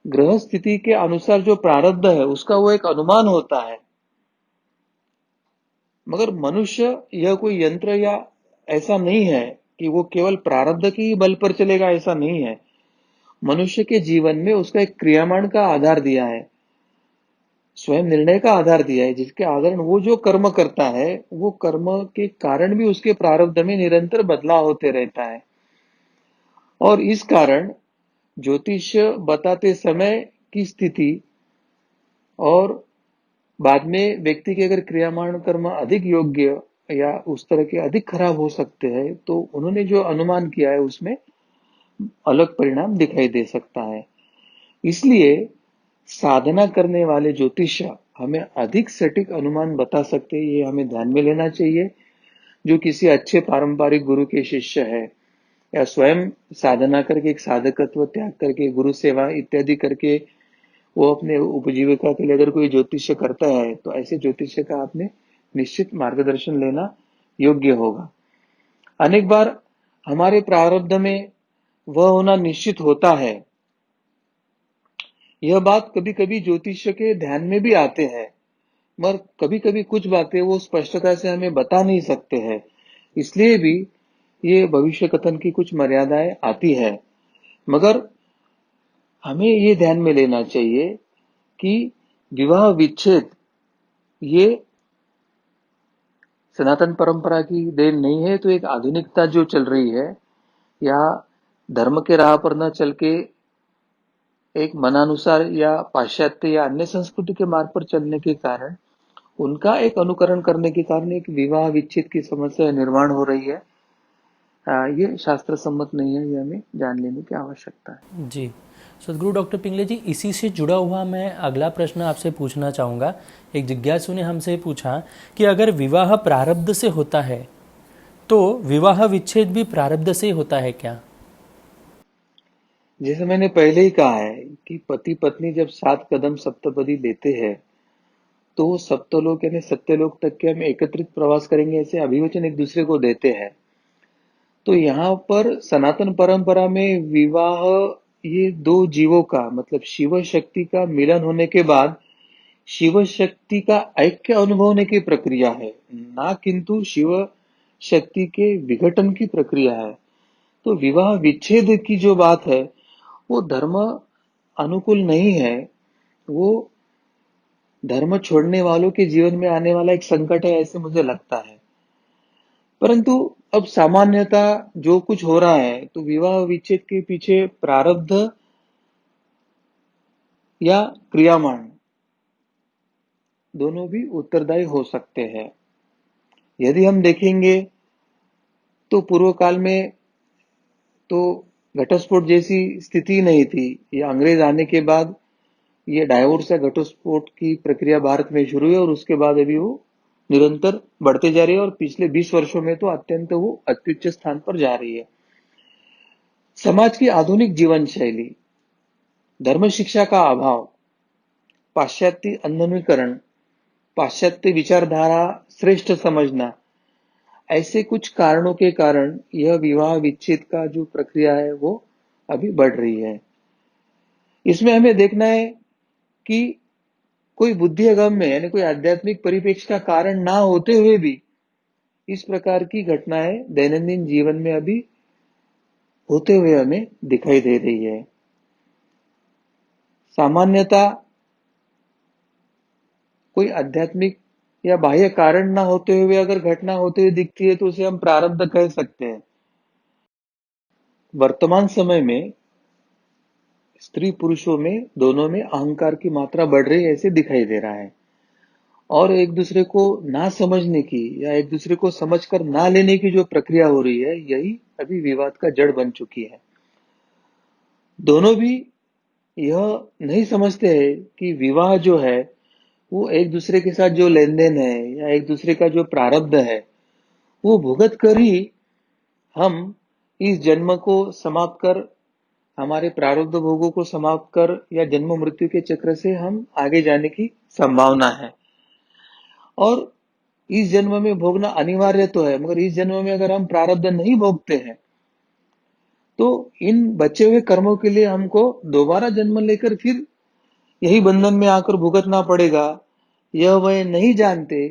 ग्रह स्थिति के अनुसार जो प्रारब्ध है, उसका वो एक अनुमान होता है। मगर मनुष्य यह कोई यंत्र या ऐसा नहीं है कि वो केवल प्रारब्ध के ही बल पर चलेगा, ऐसा नहीं है। मनुष्य के जीवन में उसका एक क्रियामान का आधार दिया है, स्वयं निर्णय का आधार दिया है, जिसके आधार वो जो कर्म करता है, वो कर्म के कारण भी उसके प्रारब्ध में निरंतर बदलाव होते रहता है। और इस कारण ज्योतिष्य बताते समय की स्थिति और बाद में व्यक्ति के अगर क्रियामान कर्म अधिक योग्य या उस तरह के अधिक खराब हो सकते हैं, तो उन्होंने जो अनुमान किया है उसमें अलग परिणाम दिखाई दे सकता है। इसलिए साधना करने वाले ज्योतिष हमें अधिक सटीक अनुमान बता सकते हैं, ये हमें ध्यान में लेना चाहिए। जो किसी अच्छे पारंपरिक गुरु के शिष्य है, या स्वयं साधना करके एक साधकत्व त्याग करके गुरु सेवा इत्यादि करके वो अपने उपजीविका के लिए अगर कोई ज्योतिष्य करता है, तो ऐसे ज्योतिष्य का आपने निश्चित मार्गदर्शन लेना योग्य होगा। अनेक बार हमारे प्रारब्ध में वह होना निश्चित होता है, यह बात कभी कभी ज्योतिष्य के ध्यान में भी आते हैं, मगर कभी कभी कुछ बातें वो स्पष्टता से हमें बता नहीं सकते हैं, इसलिए भी ये भविष्य कथन की कुछ मर्यादाएं आती है। मगर हमें ये ध्यान में लेना चाहिए कि विवाह विच्छेद ये सनातन परंपरा की देन नहीं है, तो एक आधुनिकता जो चल रही है या धर्म के राह पर न चल के एक मनानुसार या पाश्चात्य या अन्य संस्कृति के मार्ग पर चलने के कारण उनका एक अनुकरण करने के कारण एक विवाह विच्छेद की समस्या निर्माण हो रही है। ये शास्त्र सम्मत नहीं है, ये हमें जान लेने की आवश्यकता है। जी, सदगुरु डॉक्टर पिंगले जी, इसी से जुड़ा हुआ मैं अगला प्रश्न आपसे पूछना चाहूँगा। एक जिज्ञासु ने हमसे पूछा कि अगर विवाह प्रारब्ध से होता है तो विवाह विच्छेद भी प्रारब्ध से होता है क्या? जैसे मैंने पहले ही कहा है कि पति पत्नी जब 7 कदम सप्तपदी लेते हैं तो वो सप्तलोक यानी सत्यलोक तक के हम एकत्रित प्रवास करेंगे, ऐसे अभिवचन एक दूसरे को देते हैं। तो यहाँ पर सनातन परंपरा में विवाह ये दो जीवों का मतलब शिव शक्ति का मिलन होने के बाद शिव शक्ति का ऐक्य अनुभव होने की प्रक्रिया है, ना किंतु शिव शक्ति के विघटन की प्रक्रिया है। तो विवाह विच्छेद की जो बात है वो धर्म अनुकूल नहीं है, वो धर्म छोड़ने वालों के जीवन में आने वाला एक संकट है, ऐसे मुझे लगता है। परंतु अब सामान्यता जो कुछ हो रहा है तो विवाह विच्छेद के पीछे प्रारब्ध या क्रियामान दोनों भी उत्तरदायी हो सकते हैं। यदि हम देखेंगे तो पूर्व काल में तो घटस्फोट जैसी स्थिति नहीं थी। ये अंग्रेज आने के बाद ये डाइवोर्स या घटस्फोट की प्रक्रिया भारत में शुरू हुई और उसके बाद अभी वो निरंतर बढ़ते जा रही है और पिछले 20 वर्षों में तो अत्यंत वो अत्युच्च स्थान पर जा रही है। समाज की आधुनिक जीवन शैली, धर्म शिक्षा का अभाव, पाश्चात्य अंधनुकरण, पाश्चात्य विचारधारा श्रेष्ठ समझना, ऐसे कुछ कारणों के कारण यह विवाह विच्छेद का जो प्रक्रिया है वो अभी बढ़ रही है। इसमें हमें देखना है कि कोई बुद्धि अगम्य यानी कोई आध्यात्मिक परिप्रेक्ष्य का कारण ना होते हुए भी इस प्रकार की घटनाएं दैनंदिन जीवन में अभी होते हुए हमें दिखाई दे रही है। सामान्यता कोई आध्यात्मिक या बाह्य कारण ना होते हुए अगर घटना होते हुए दिखती है तो उसे हम प्रारब्ध कह सकते हैं। वर्तमान समय में स्त्री पुरुषों में दोनों में अहंकार की मात्रा बढ़ रही है, ऐसे दिखाई दे रहा है। और एक दूसरे को ना समझने की या एक दूसरे को समझकर ना लेने की जो प्रक्रिया हो रही है, यही अभी विवाद का जड़ बन चुकी है। दोनों भी यह नहीं समझते हैं कि विवाह जो है वो एक दूसरे के साथ जो लेन देन है या एक दूसरे का जो प्रारब्ध है वो भुगत कर ही हम इस जन्म को समाप्त कर हमारे प्रारब्ध भोगों को समाप्त कर या जन्म मृत्यु के चक्र से हम आगे जाने की संभावना है। और इस जन्म में भोगना अनिवार्य तो है, मगर इस जन्म में अगर हम प्रारब्ध नहीं भोगते हैं तो इन बचे हुए कर्मों के लिए हमको दोबारा जन्म लेकर फिर यही बंधन में आकर भुगतना पड़ेगा। यह वह नहीं जानते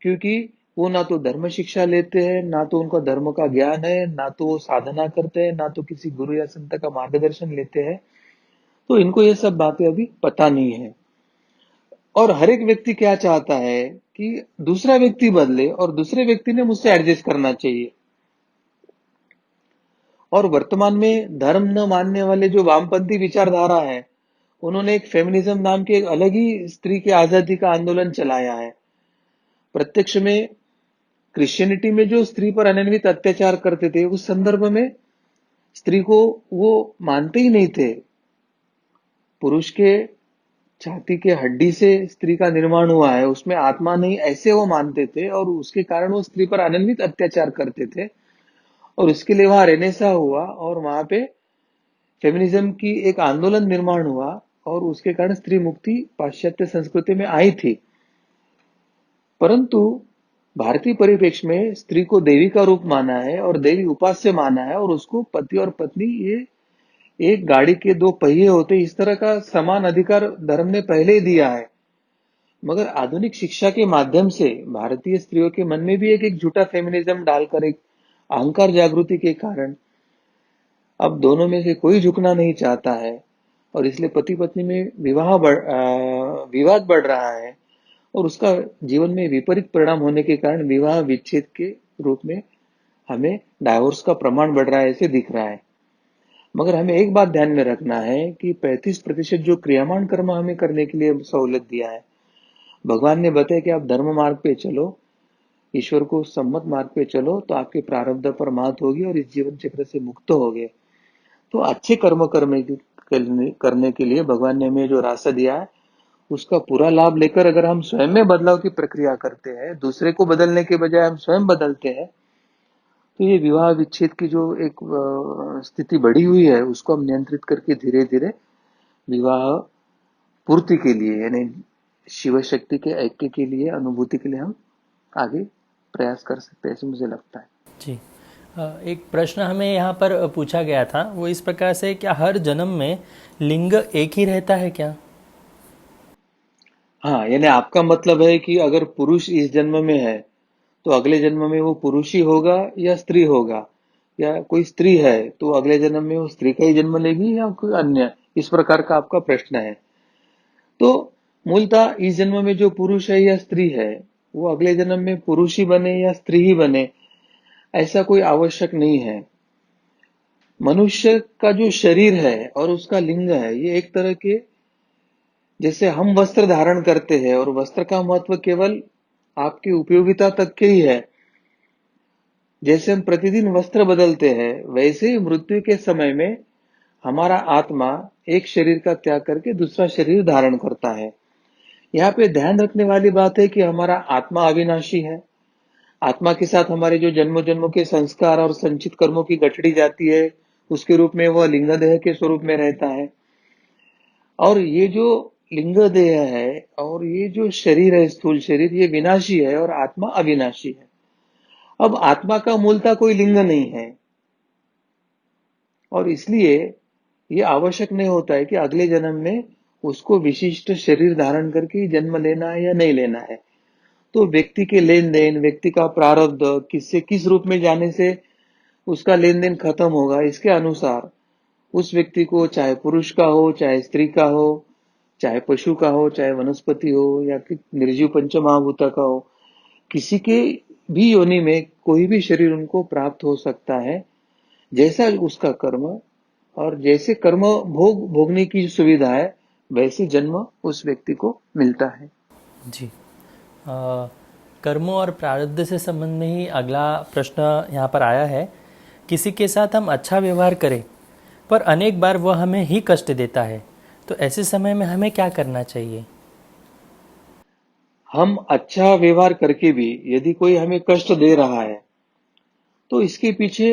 क्योंकि वो ना तो धर्म शिक्षा लेते हैं, ना तो उनको धर्म का ज्ञान है, ना तो वो साधना करते हैं, ना तो किसी गुरु या संत का मार्गदर्शन लेते हैं। तो इनको ये सब बातें अभी पता नहीं है। और हर एक व्यक्ति क्या चाहता है कि दूसरा व्यक्ति बदले और दूसरे व्यक्ति ने मुझसे एडजस्ट करना चाहिए। और वर्तमान में धर्म न मानने वाले जो वामपंथी विचारधारा है उन्होंने एक फेमिनिज्म नाम के एक अलग ही स्त्री की आजादी का आंदोलन चलाया है। प्रत्यक्ष में क्रिश्चियनिटी में जो स्त्री पर अनियमित अत्याचार करते थे उस संदर्भ में स्त्री को वो मानते ही नहीं थे। पुरुष के छाती के हड्डी से स्त्री का निर्माण हुआ है, उसमें आत्मा नहीं, ऐसे वो मानते थे और उसके कारण वो स्त्री पर अनियमित अत्याचार करते थे। और उसके लिए वहां रेनेसा हुआ और वहां पे फेमिनिज्म की एक आंदोलन निर्माण हुआ और उसके कारण स्त्री मुक्ति पाश्चात्य संस्कृति में आई थी। परंतु भारतीय परिप्रेक्ष्य में स्त्री को देवी का रूप माना है और देवी उपास्य माना है और उसको पति और पत्नी ये एक गाड़ी के दो पहिए होते, इस तरह का समान अधिकार धर्म ने पहले ही दिया है। मगर आधुनिक शिक्षा के माध्यम से भारतीय स्त्रियों के मन में भी एक झूठा फेमिनिज्म डालकर एक अहंकार जागृति के कारण अब दोनों में से कोई झुकना नहीं चाहता है और इसलिए पति पत्नी में विवाद बढ़ रहा है और उसका जीवन में विपरीत परिणाम होने के कारण विवाह विच्छेद के रूप में हमें डाइवोर्स का प्रमाण बढ़ रहा है ऐसे दिख रहा है। मगर हमें एक बात ध्यान में रखना है कि 35% जो क्रियामान कर्म हमें करने के लिए सहूलियत दिया है, भगवान ने बताया कि आप धर्म मार्ग पे चलो, ईश्वर को सम्मत मार्ग पे चलो तो आपके प्रारब्ध पर मात होगी और इस जीवन चक्र से मुक्त होगे। तो अच्छे कर्म करने के लिए भगवान ने हमें जो रास्ता दिया है उसका पूरा लाभ लेकर अगर हम स्वयं में बदलाव की प्रक्रिया करते हैं, दूसरे को बदलने के बजाय हम स्वयं बदलते हैं, तो ये विवाह विच्छेद की जो एक स्थिति बढ़ी हुई है उसको हम नियंत्रित करके धीरे धीरे विवाह पूर्ति के लिए यानी शिव शक्ति के ऐक्य के लिए अनुभूति के लिए हम आगे प्रयास कर सकते हैं, ऐसे मुझे लगता है। जी। एक प्रश्न हमें यहाँ पर पूछा गया था, वो इस प्रकार से, क्या हर जन्म में लिंग एक ही रहता है क्या? हाँ, यानी आपका मतलब है कि अगर पुरुष इस जन्म में है तो अगले जन्म में वो पुरुष ही होगा या स्त्री होगा, या कोई स्त्री है तो अगले जन्म में वो स्त्री का ही जन्म लेगी या कोई अन्य, इस प्रकार का आपका प्रश्न है। तो मूलतः इस जन्म में जो पुरुष है या स्त्री है वो अगले जन्म में पुरुष ही बने या स्त्री ही बने ऐसा कोई आवश्यक नहीं है। मनुष्य का जो शरीर है और उसका लिंग है ये एक तरह के, जैसे हम वस्त्र धारण करते हैं और वस्त्र का महत्व केवल आपकी उपयोगिता तक के ही है, जैसे हम प्रतिदिन वस्त्र बदलते हैं वैसे ही मृत्यु के समय में हमारा आत्मा एक शरीर का त्याग करके दूसरा शरीर धारण करता है। यहाँ पे ध्यान रखने वाली बात है कि हमारा आत्मा अविनाशी है। आत्मा के साथ हमारे जो जन्मों जन्मों के संस्कार और संचित कर्मों की गठड़ी जाती है उसके रूप में वह लिंग देह के स्वरूप में रहता है। और ये जो लिंग देह है और ये जो शरीर है स्थूल शरीर ये विनाशी है और आत्मा अविनाशी है। अब आत्मा का मूलतः कोई लिंग नहीं है और इसलिए ये आवश्यक नहीं होता है कि अगले जन्म में उसको विशिष्ट शरीर धारण करके जन्म लेना है या नहीं लेना है। तो व्यक्ति के लेन देन, व्यक्ति का प्रारब्ध किससे किस रूप में जाने से उसका लेन देन खत्म होगा, इसके अनुसार उस व्यक्ति को चाहे पुरुष का हो, चाहे स्त्री का हो, चाहे पशु का हो, चाहे वनस्पति हो या निर्जीव पंच महाभूता का हो, किसी के भी योनि में कोई भी शरीर उनको प्राप्त हो सकता है, जैसा उसका कर्म और जैसे कर्म भोगने की सुविधा है वैसे जन्म उस व्यक्ति को मिलता है। जी। कर्मों और प्रारब्ध से संबंध में ही अगला प्रश्न यहाँ पर आया है। किसी के साथ हम अच्छा व्यवहार करें पर अनेक बार वह हमें ही कष्ट देता है, तो ऐसे समय में हमें क्या करना चाहिए? हम अच्छा व्यवहार करके भी यदि कोई हमें कष्ट दे रहा है तो इसके पीछे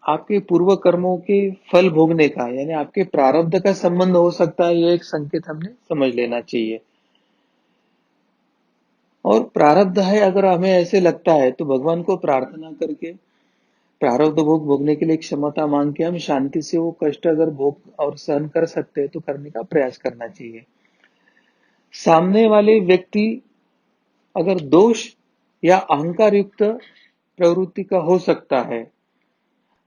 आपके पूर्व कर्मों के फल भोगने का यानी आपके प्रारब्ध का संबंध हो सकता है, ये एक संकेत हमने समझ लेना चाहिए। और प्रारब्ध है अगर हमें ऐसे लगता है तो भगवान को प्रार्थना करके प्रारब्ध भोग भोगने के लिए क्षमता मांग के हम शांति से वो कष्ट अगर भोग और सहन कर सकते हैं तो करने का प्रयास करना चाहिए। सामने वाले व्यक्ति अगर दोष या अहंकार युक्त प्रवृत्ति का हो सकता है,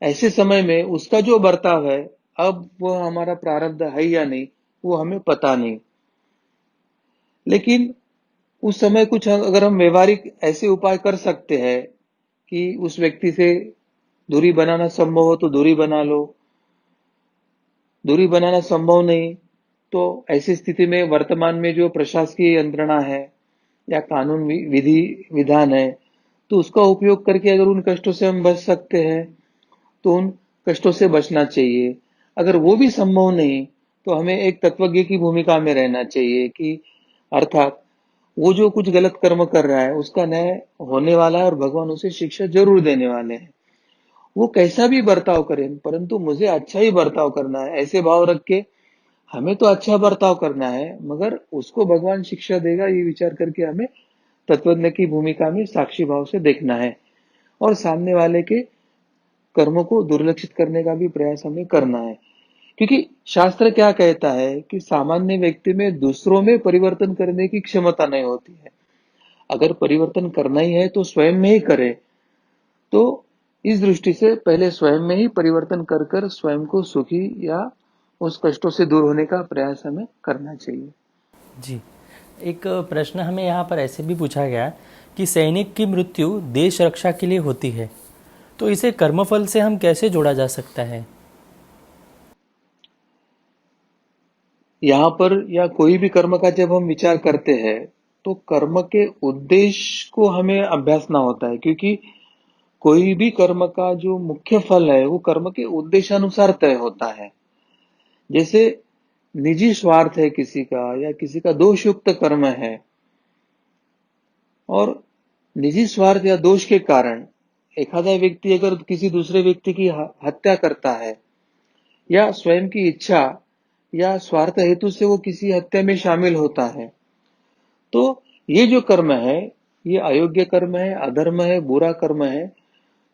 ऐसे समय में उसका जो बर्ताव है अब वो हमारा प्रारब्ध है या नहीं वो हमें पता नहीं, लेकिन उस समय कुछ अगर हम व्यवहारिक ऐसे उपाय कर सकते हैं कि उस व्यक्ति से दूरी बनाना संभव हो तो दूरी बना लो, दूरी बनाना संभव नहीं तो ऐसी स्थिति में वर्तमान में जो प्रशासकीय यंत्रणा है या कानून विधि विधान है तो उसका उपयोग करके अगर उन कष्टों से हम बच सकते हैं तो उन कष्टों से बचना चाहिए। अगर वो भी संभव नहीं तो हमें एक तत्वज्ञ की भूमिका में रहना चाहिए कि अर्थात वो जो कुछ गलत कर्म कर रहा है उसका न्याय होने वाला है और भगवान उसे शिक्षा जरूर देने वाले हैं। वो कैसा भी बर्ताव करे परंतु मुझे अच्छा ही बर्ताव करना है ऐसे भाव रख के हमें तो अच्छा बर्ताव करना है मगर उसको भगवान शिक्षा देगा ये विचार करके हमें तत्वज्ञ की भूमिका में साक्षी भाव से देखना है और सामने वाले के कर्मों को दुर्लक्षित करने का भी प्रयास हमें करना है। क्योंकि शास्त्र क्या कहता है कि सामान्य व्यक्ति में दूसरों में परिवर्तन करने की क्षमता नहीं होती है। अगर परिवर्तन करना ही है तो स्वयं में ही करे। तो इस दृष्टि से पहले स्वयं में ही परिवर्तन कर कर स्वयं को सुखी या उस कष्टों से दूर होने का प्रयास हमें करना चाहिए। जी। एक प्रश्न हमें यहाँ पर ऐसे भी पूछा गया कि सैनिक की मृत्यु देश रक्षा के लिए होती है, तो इसे कर्मफल से हम कैसे जोड़ा जा सकता है? यहाँ पर या कोई भी कर्म का जब हम विचार करते हैं तो कर्म के उद्देश्य को हमें अभ्यासना होता है, क्योंकि कोई भी कर्म का जो मुख्य फल है वो कर्म के उद्देश्यानुसार तय होता है। जैसे निजी स्वार्थ है किसी का या किसी का दोषयुक्त कर्म है, और निजी स्वार्थ या दोष के कारण एखादा व्यक्ति अगर किसी दूसरे व्यक्ति की हत्या करता है या स्वयं की इच्छा या स्वार्थ हेतु से वो किसी हत्या में शामिल होता है, तो ये जो कर्म है ये अयोग्य कर्म है, अधर्म है, बुरा कर्म है,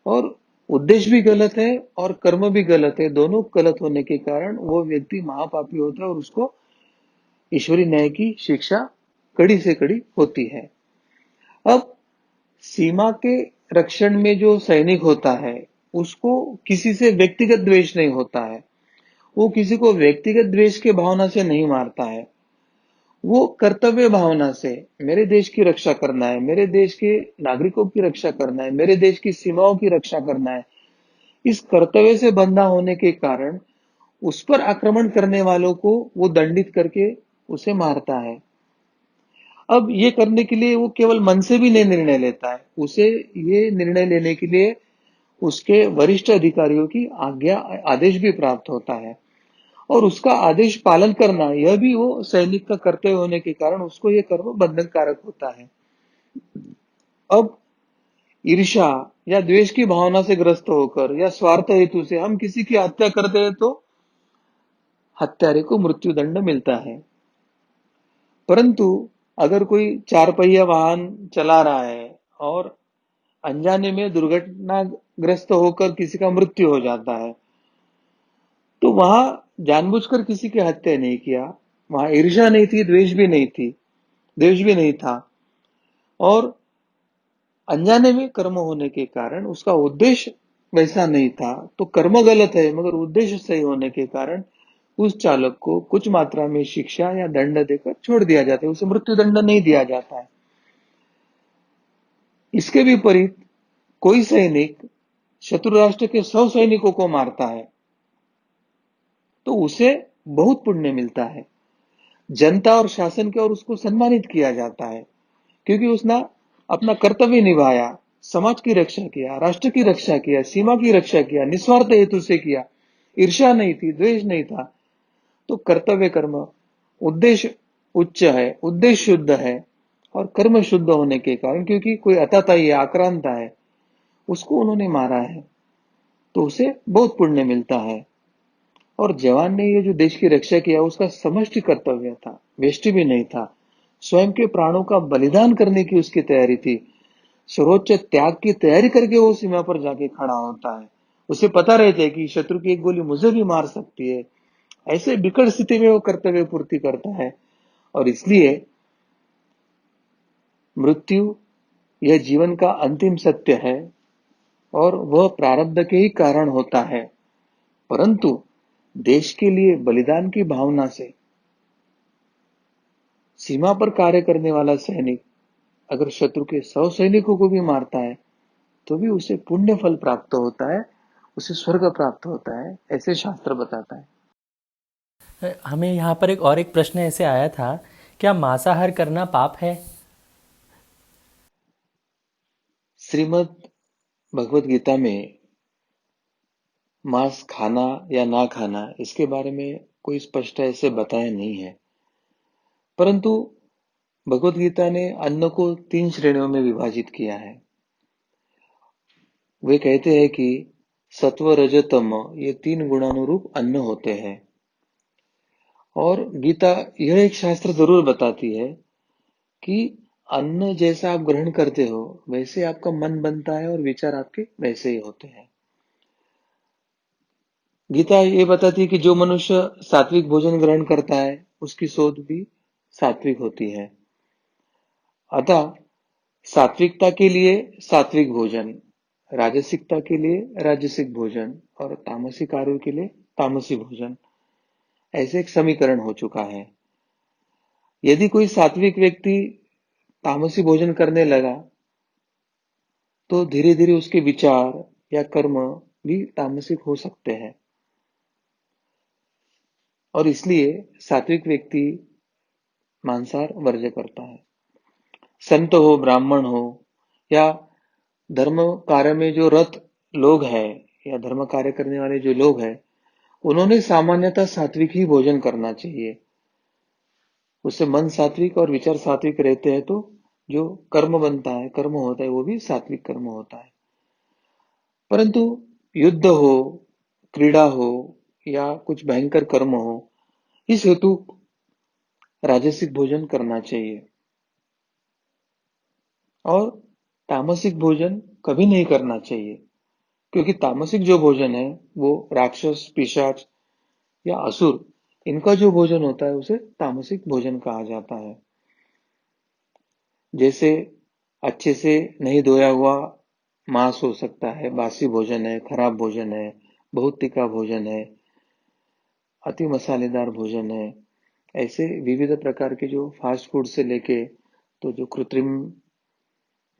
और उद्देश्य भी गलत है और कर्म भी गलत है। दोनों गलत होने के कारण वो व्यक्ति महापापी होता है और उसको ईश्वरी न्याय की शिक्षा कड़ी से कड़ी होती है। अब सीमा के रक्षण में जो सैनिक होता है उसको किसी से व्यक्तिगत द्वेष नहीं होता है, वो किसी को व्यक्तिगत द्वेष के भावना से नहीं मारता है, वो कर्तव्य भावना से मेरे देश की रक्षा करना है, मेरे देश के नागरिकों की रक्षा करना है, मेरे देश की सीमाओं की रक्षा करना है, इस कर्तव्य से बंधा होने के कारण उस पर आक्रमण करने वालों को वो दंडित करके उसे मारता है। अब ये करने के लिए वो केवल मन से भी नहीं निर्णय लेता है, उसे ये निर्णय लेने के लिए उसके वरिष्ठ अधिकारियों की आज्ञा आदेश भी प्राप्त होता है, और उसका आदेश पालन करना यह भी वो सैनिक का कर्तव्य होने के कारण उसको ये कर्म बंधनकारक होता है। अब ईर्ष्या या द्वेष की भावना से ग्रस्त होकर या स्वार्थ हेतु से हम किसी की हत्या करते हैं तो हत्यारे को मृत्युदंड मिलता है। परंतु अगर कोई चार पहिया वाहन चला रहा है और अनजाने में दुर्घटनाग्रस्त होकर किसी का मृत्यु हो जाता है, तो वहां जानबूझकर किसी की हत्या नहीं किया, वहां ईर्ष्या नहीं थी, द्वेष भी नहीं था, और अनजाने में कर्म होने के कारण उसका उद्देश्य वैसा नहीं था, तो कर्म गलत है मगर उद्देश्य सही होने के कारण उस चालक को कुछ मात्रा में शिक्षा या दंड देकर छोड़ दिया जाता है, उसे मृत्यु दंड नहीं दिया जाता है। इसके विपरीत कोई सैनिक शत्रु राष्ट्र के 100 सैनिकों को मारता है तो उसे बहुत पुण्य मिलता है, जनता और शासन की ओर उसको सम्मानित किया जाता है, क्योंकि उसने अपना कर्तव्य निभाया, समाज की रक्षा किया, राष्ट्र की रक्षा किया, सीमा की रक्षा किया, निस्वार्थ हेतु से किया, ईर्ष्या नहीं थी, द्वेष नहीं था। तो कर्तव्य कर्म, उद्देश्य उच्च है, उद्देश्य शुद्ध है, और कर्म शुद्ध होने के कारण क्योंकि कोई अताताई है, आक्रांता है, उसको उन्होंने मारा है तो उसे बहुत पुण्य मिलता है। और जवान ने ये जो देश की रक्षा किया उसका समष्टि कर्तव्य था, व्यष्टि भी नहीं था, स्वयं के प्राणों का बलिदान करने की उसकी तैयारी थी, सर्वोच्च त्याग की तैयारी करके वो सीमा पर जाके खड़ा होता है। उसे पता रहता है कि शत्रु की एक गोली मुझे भी मार सकती है, ऐसे विकट स्थिति में वो कर्तव्य पूर्ति करता है। और इसलिए मृत्यु यह जीवन का अंतिम सत्य है और वह प्रारब्ध के ही कारण होता है, परंतु देश के लिए बलिदान की भावना से सीमा पर कार्य करने वाला सैनिक अगर शत्रु के 100 सैनिकों को भी मारता है तो भी उसे पुण्य फल प्राप्त होता है, उसे स्वर्ग प्राप्त होता है, ऐसे शास्त्र बताता है। हमें यहाँ पर एक प्रश्न ऐसे आया था, क्या मांसाहार करना पाप है? श्रीमद् भगवत गीता में मांस खाना या ना खाना इसके बारे में कोई स्पष्ट ऐसे बताया नहीं है, परंतु भगवत गीता ने अन्न को 3 श्रेणियों में विभाजित किया है। वे कहते हैं कि सत्व रज तम ये 3 गुणानुरूप अन्न होते हैं, और गीता यह एक शास्त्र जरूर बताती है कि अन्न जैसा आप ग्रहण करते हो वैसे आपका मन बनता है और विचार आपके वैसे ही होते हैं। गीता ये बताती है कि जो मनुष्य सात्विक भोजन ग्रहण करता है उसकी सोच भी सात्विक होती है। अतः सात्विकता के लिए सात्विक भोजन, राजसिकता के लिए राजसिक भोजन, और तामसिक कार्यों के लिए तामसी भोजन, ऐसे एक समीकरण हो चुका है। यदि कोई सात्विक व्यक्ति तामसी भोजन करने लगा तो धीरे धीरे उसके विचार या कर्म भी तामसिक हो सकते हैं, और इसलिए सात्विक व्यक्ति मांसाहार वर्ज्य करता है। संत हो, ब्राह्मण हो, या धर्म कार्य में जो रत लोग हैं या धर्म कार्य करने वाले जो लोग हैं, उन्होंने सामान्यतः सात्विक ही भोजन करना चाहिए। उससे मन सात्विक और विचार सात्विक रहते हैं, तो जो कर्म बनता है, कर्म होता है, वो भी सात्विक कर्म होता है। परंतु युद्ध हो, क्रीड़ा हो, या कुछ भयंकर कर्म हो, इस हेतु राजसिक भोजन करना चाहिए, और तामसिक भोजन कभी नहीं करना चाहिए, क्योंकि तामसिक जो भोजन है वो राक्षस, पिशाच या असुर, इनका जो भोजन होता है उसे तामसिक भोजन कहा जाता है। जैसे अच्छे से नहीं धोया हुआ मांस हो सकता है, बासी भोजन है, खराब भोजन है, बहुत तीखा भोजन है, अति मसालेदार भोजन है। ऐसे विविध प्रकार के जो फास्ट फूड से लेके तो जो कृत्रिम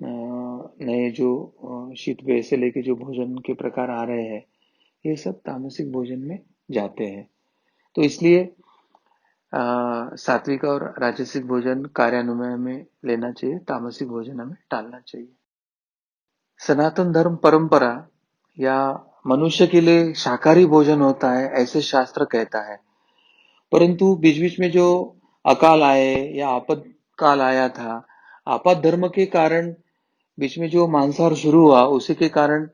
नए जो शीत पेय से लेके जो भोजन के प्रकार आ रहे हैं, ये सब तामसिक भोजन में जाते हैं। तो इसलिए सात्विक और राजसिक भोजन कार्यान्वयन में लेना चाहिए, तामसिक भोजन हमें टालना चाहिए। सनातन धर्म परंपरा या मनुष्य के लिए शाकाहारी भोजन होता है, ऐसे शास्त्र कहता है। परंतु बीच बीच में जो अकाल आए या आपत्काल आया था, आपात धर्म के कारण बीच में जो मांसाहार शुरू हुआ, उसी के कारण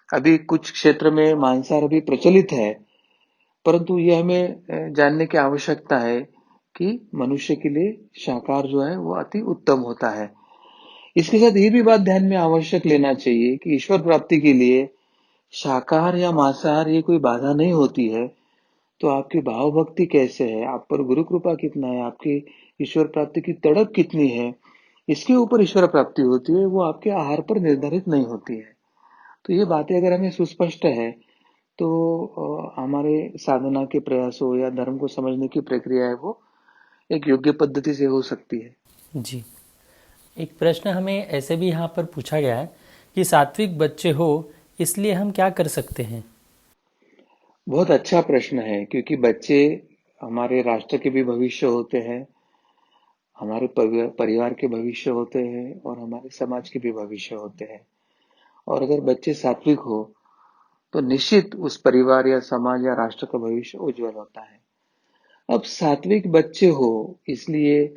अभी कुछ क्षेत्र में मांसाहार अभी प्रचलित है। परंतु ये हमें जानने की आवश्यकता है कि मनुष्य के लिए शाकाहार जो है वो अति उत्तम होता है। इसके साथ ये भी बात ध्यान में आवश्यक लेना चाहिए कि ईश्वर प्राप्ति के लिए शाकाहार या मांसाहार ये कोई बाधा नहीं होती है। तो आपकी भाव भक्ति कैसे है, आप पर गुरु कृपा कितना है, आपकी ईश्वर प्राप्ति की तड़प कितनी है, इसके ऊपर ईश्वर प्राप्ति होती है, वो आपके आहार पर निर्धारित नहीं होती है। तो ये बातें अगर हमें सुस्पष्ट है, तो हमारे साधना के प्रयासों या धर्म को समझने की प्रक्रिया है वो एक योग्य पद्धति से हो सकती है। जी, एक प्रश्न हमें ऐसे भी यहाँ पर पूछा गया है कि सात्विक बच्चे हो इसलिए हम क्या कर सकते हैं। बहुत अच्छा प्रश्न है, क्योंकि बच्चे हमारे राष्ट्र के भी भविष्य होते हैं, हमारे परिवार के भविष्य होते हैं, और हमारे समाज के भी भविष्य होते हैं। और अगर बच्चे सात्विक हो तो निश्चित उस परिवार या समाज या राष्ट्र का भविष्य उज्जवल होता है। अब सात्विक बच्चे हो इसलिए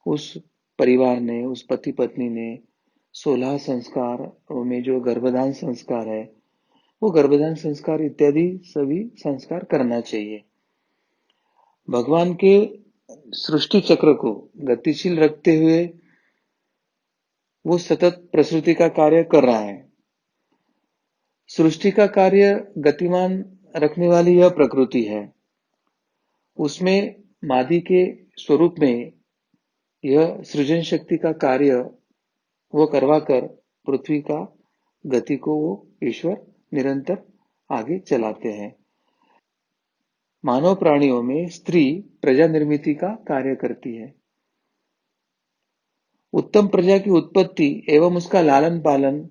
उस परिवार ने, उस पति पत्नी ने 16 संस्कार में जो गर्भधान संस्कार है, वो गर्भधान संस्कार इत्यादि सभी संस्कार करना चाहिए। भगवान के सृष्टि चक्र को गतिशील रखते हुए वो सतत प्रसूति का कार्य कर रहा है। सृष्टि का कार्य गतिमान रखने वाली यह प्रकृति है, उसमें मादी के स्वरूप में यह सृजन शक्ति का कार्य वो करवाकर पृथ्वी का गति को वो ईश्वर निरंतर आगे चलाते हैं। मानव प्राणियों में स्त्री प्रजा निर्मिति का कार्य करती है। उत्तम प्रजा की उत्पत्ति एवं उसका लालन पालन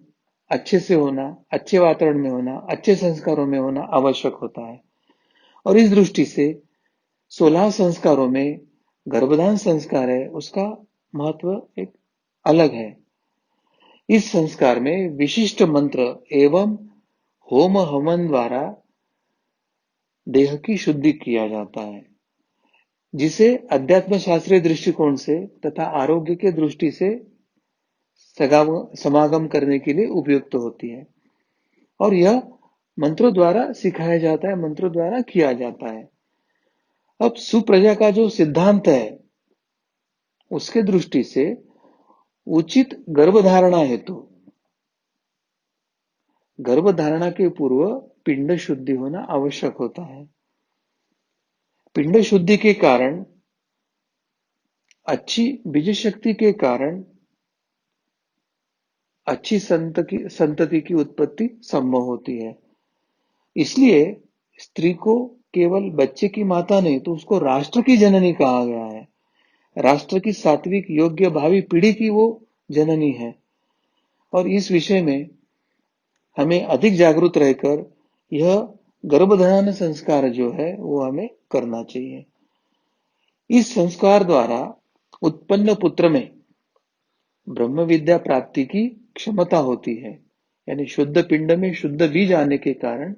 अच्छे से होना, अच्छे वातावरण में होना, अच्छे संस्कारों में होना आवश्यक होता है। और इस दृष्टि से 16 संस्कारों में गर्भधान संस्कार है, उसका महत्व एक अलग है। इस संस्कार में विशिष्ट मंत्र एवं होम हवन द्वारा देह की शुद्धि किया जाता है, जिसे अध्यात्म शास्त्रीय दृष्टिकोण से तथा आरोग्य के दृष्टि से समागम करने के लिए उपयुक्त होती है। और यह मंत्रों द्वारा सिखाया जाता है, मंत्रों द्वारा किया जाता है। अब सुप्रजा का जो सिद्धांत है, उसके दृष्टि से उचित गर्भधारणा हेतु गर्भधारणा के पूर्व पिंड शुद्धि होना आवश्यक होता है। पिंड शुद्धि के कारण, अच्छी बीज शक्ति के कारण अच्छी संतति की उत्पत्ति संभव होती है। इसलिए स्त्री को केवल बच्चे की माता नहीं, तो उसको राष्ट्र की जननी कहा गया है। राष्ट्र की सात्विक योग्य भावी पीढ़ी की वो जननी है। और इस विषय में हमें अधिक जागरूक रहकर यह गर्भधारण संस्कार जो है वो हमें करना चाहिए। इस संस्कार द्वारा उत्पन्न पुत्र में ब्रह्म विद्या प्राप्ति की क्षमता होती है, यानी शुद्ध पिंड में शुद्ध बीज आने के कारण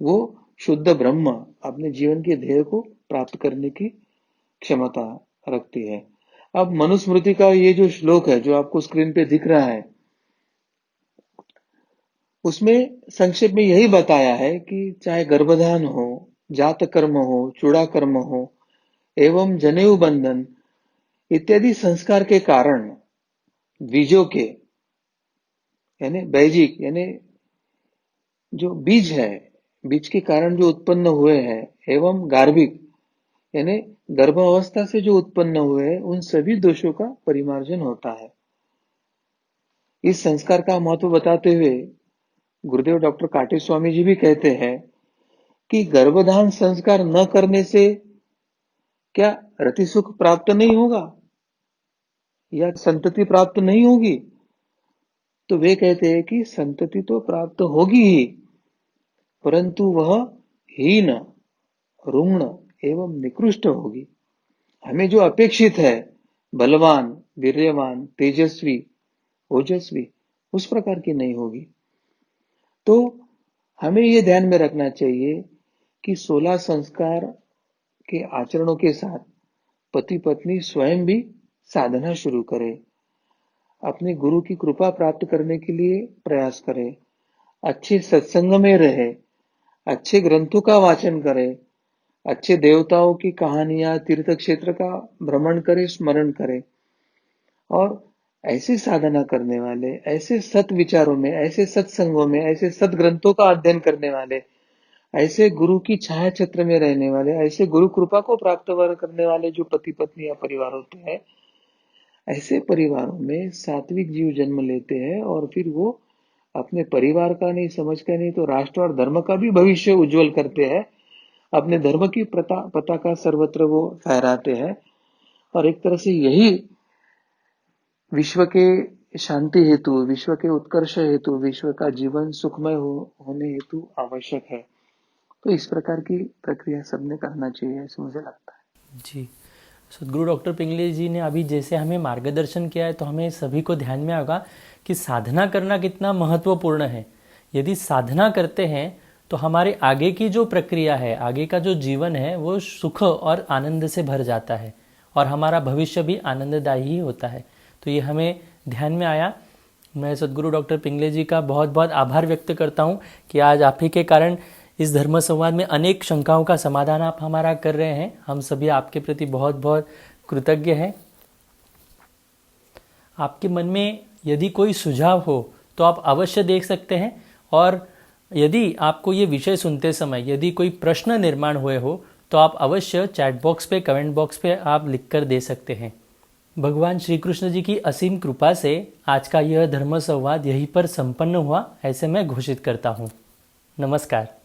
वो शुद्ध ब्रह्म अपने जीवन के ध्येय को प्राप्त करने की क्षमता रखती है। अब मनुस्मृति का ये जो श्लोक है जो आपको स्क्रीन पे दिख रहा है, उसमें संक्षेप में यही बताया है कि चाहे गर्भधान हो, जात कर्म हो, चूड़ा कर्म हो एवं जनेऊ बंधन इत्यादि संस्कार के कारण बीजों के यानी बैजिक यानी जो बीज है, बीज के कारण जो उत्पन्न हुए हैं एवं गार्भिक यानी गर्भावस्था से जो उत्पन्न हुए हैं उन सभी दोषों का परिमार्जन होता है। इस संस्कार का महत्व बताते हुए गुरुदेव डॉक्टर काटे स्वामी जी भी कहते हैं कि गर्भधान संस्कार न करने से क्या रति सुख प्राप्त नहीं होगा या संतति प्राप्त नहीं होगी? तो वे कहते हैं कि संतति तो प्राप्त होगी ही, परंतु वह हीन, रुग्ण एवं निकृष्ट होगी। हमें जो अपेक्षित है बलवान, वीर्यवान, तेजस्वी, ओजस्वी, उस प्रकार की नहीं होगी। तो हमें यह ध्यान में रखना चाहिए कि 16 संस्कार के आचरणों के साथ पति पत्नी स्वयं भी साधना शुरू करें, अपने गुरु की कृपा प्राप्त करने के लिए प्रयास करें, अच्छे सत्संग में रहे, अच्छे ग्रंथों का वाचन करें, अच्छे देवताओं की कहानियां, तीर्थ क्षेत्र का भ्रमण करें, स्मरण करें और ऐसी साधना करने वाले, ऐसे सत विचारों में, ऐसे सत्संगों में, ऐसे सत ग्रंथों का अध्ययन करने वाले, ऐसे गुरु की छाया छत्र में रहने वाले, ऐसे गुरु कृपा को प्राप्त करने वाले जो पति पत्नी या परिवार होते हैं, ऐसे परिवारों में सात्विक जीव जन्म लेते हैं और फिर वो अपने परिवार का नहीं समझकर नहीं तो राष्ट्र और धर्म का भी भविष्य उज्जवल करते हैं, अपने धर्म की पताका सर्वत्र वो फहराते हैं और एक तरह से यही विश्व के शांति हेतु, विश्व के उत्कर्ष हेतु, विश्व का जीवन सुखमय होने हेतु आवश्यक है। तो इस प्रकार की प्रक्रिया सबने करना चाहिए, ऐसा मुझे लगता है। जी, सदगुरु डॉक्टर पिंगले जी ने अभी जैसे हमें मार्गदर्शन किया है, तो हमें सभी को ध्यान में आएगा कि साधना करना कितना महत्वपूर्ण है। यदि साधना करते हैं तो हमारे आगे की जो प्रक्रिया है, आगे का जो जीवन है, वो सुख और आनंद से भर जाता है और हमारा भविष्य भी आनंददायी ही होता है। तो ये हमें ध्यान में आया। मैं सदगुरु डॉक्टर पिंगले जी का बहुत बहुत आभार व्यक्त करता हूँ कि आज आप ही के कारण इस धर्म संवाद में अनेक शंकाओं का समाधान आप हमारा कर रहे हैं। हम सभी आपके प्रति बहुत बहुत कृतज्ञ हैं। आपके मन में यदि कोई सुझाव हो तो आप अवश्य देख सकते हैं, और यदि आपको ये विषय सुनते समय यदि कोई प्रश्न निर्माण हुए हो तो आप अवश्य चैट बॉक्स पे, कमेंट बॉक्स पे आप लिख कर दे सकते हैं। भगवान श्री कृष्ण जी की असीम कृपा से आज का यह धर्म संवाद यहीं पर संपन्न हुआ, ऐसे मैं घोषित करता हूँ। नमस्कार।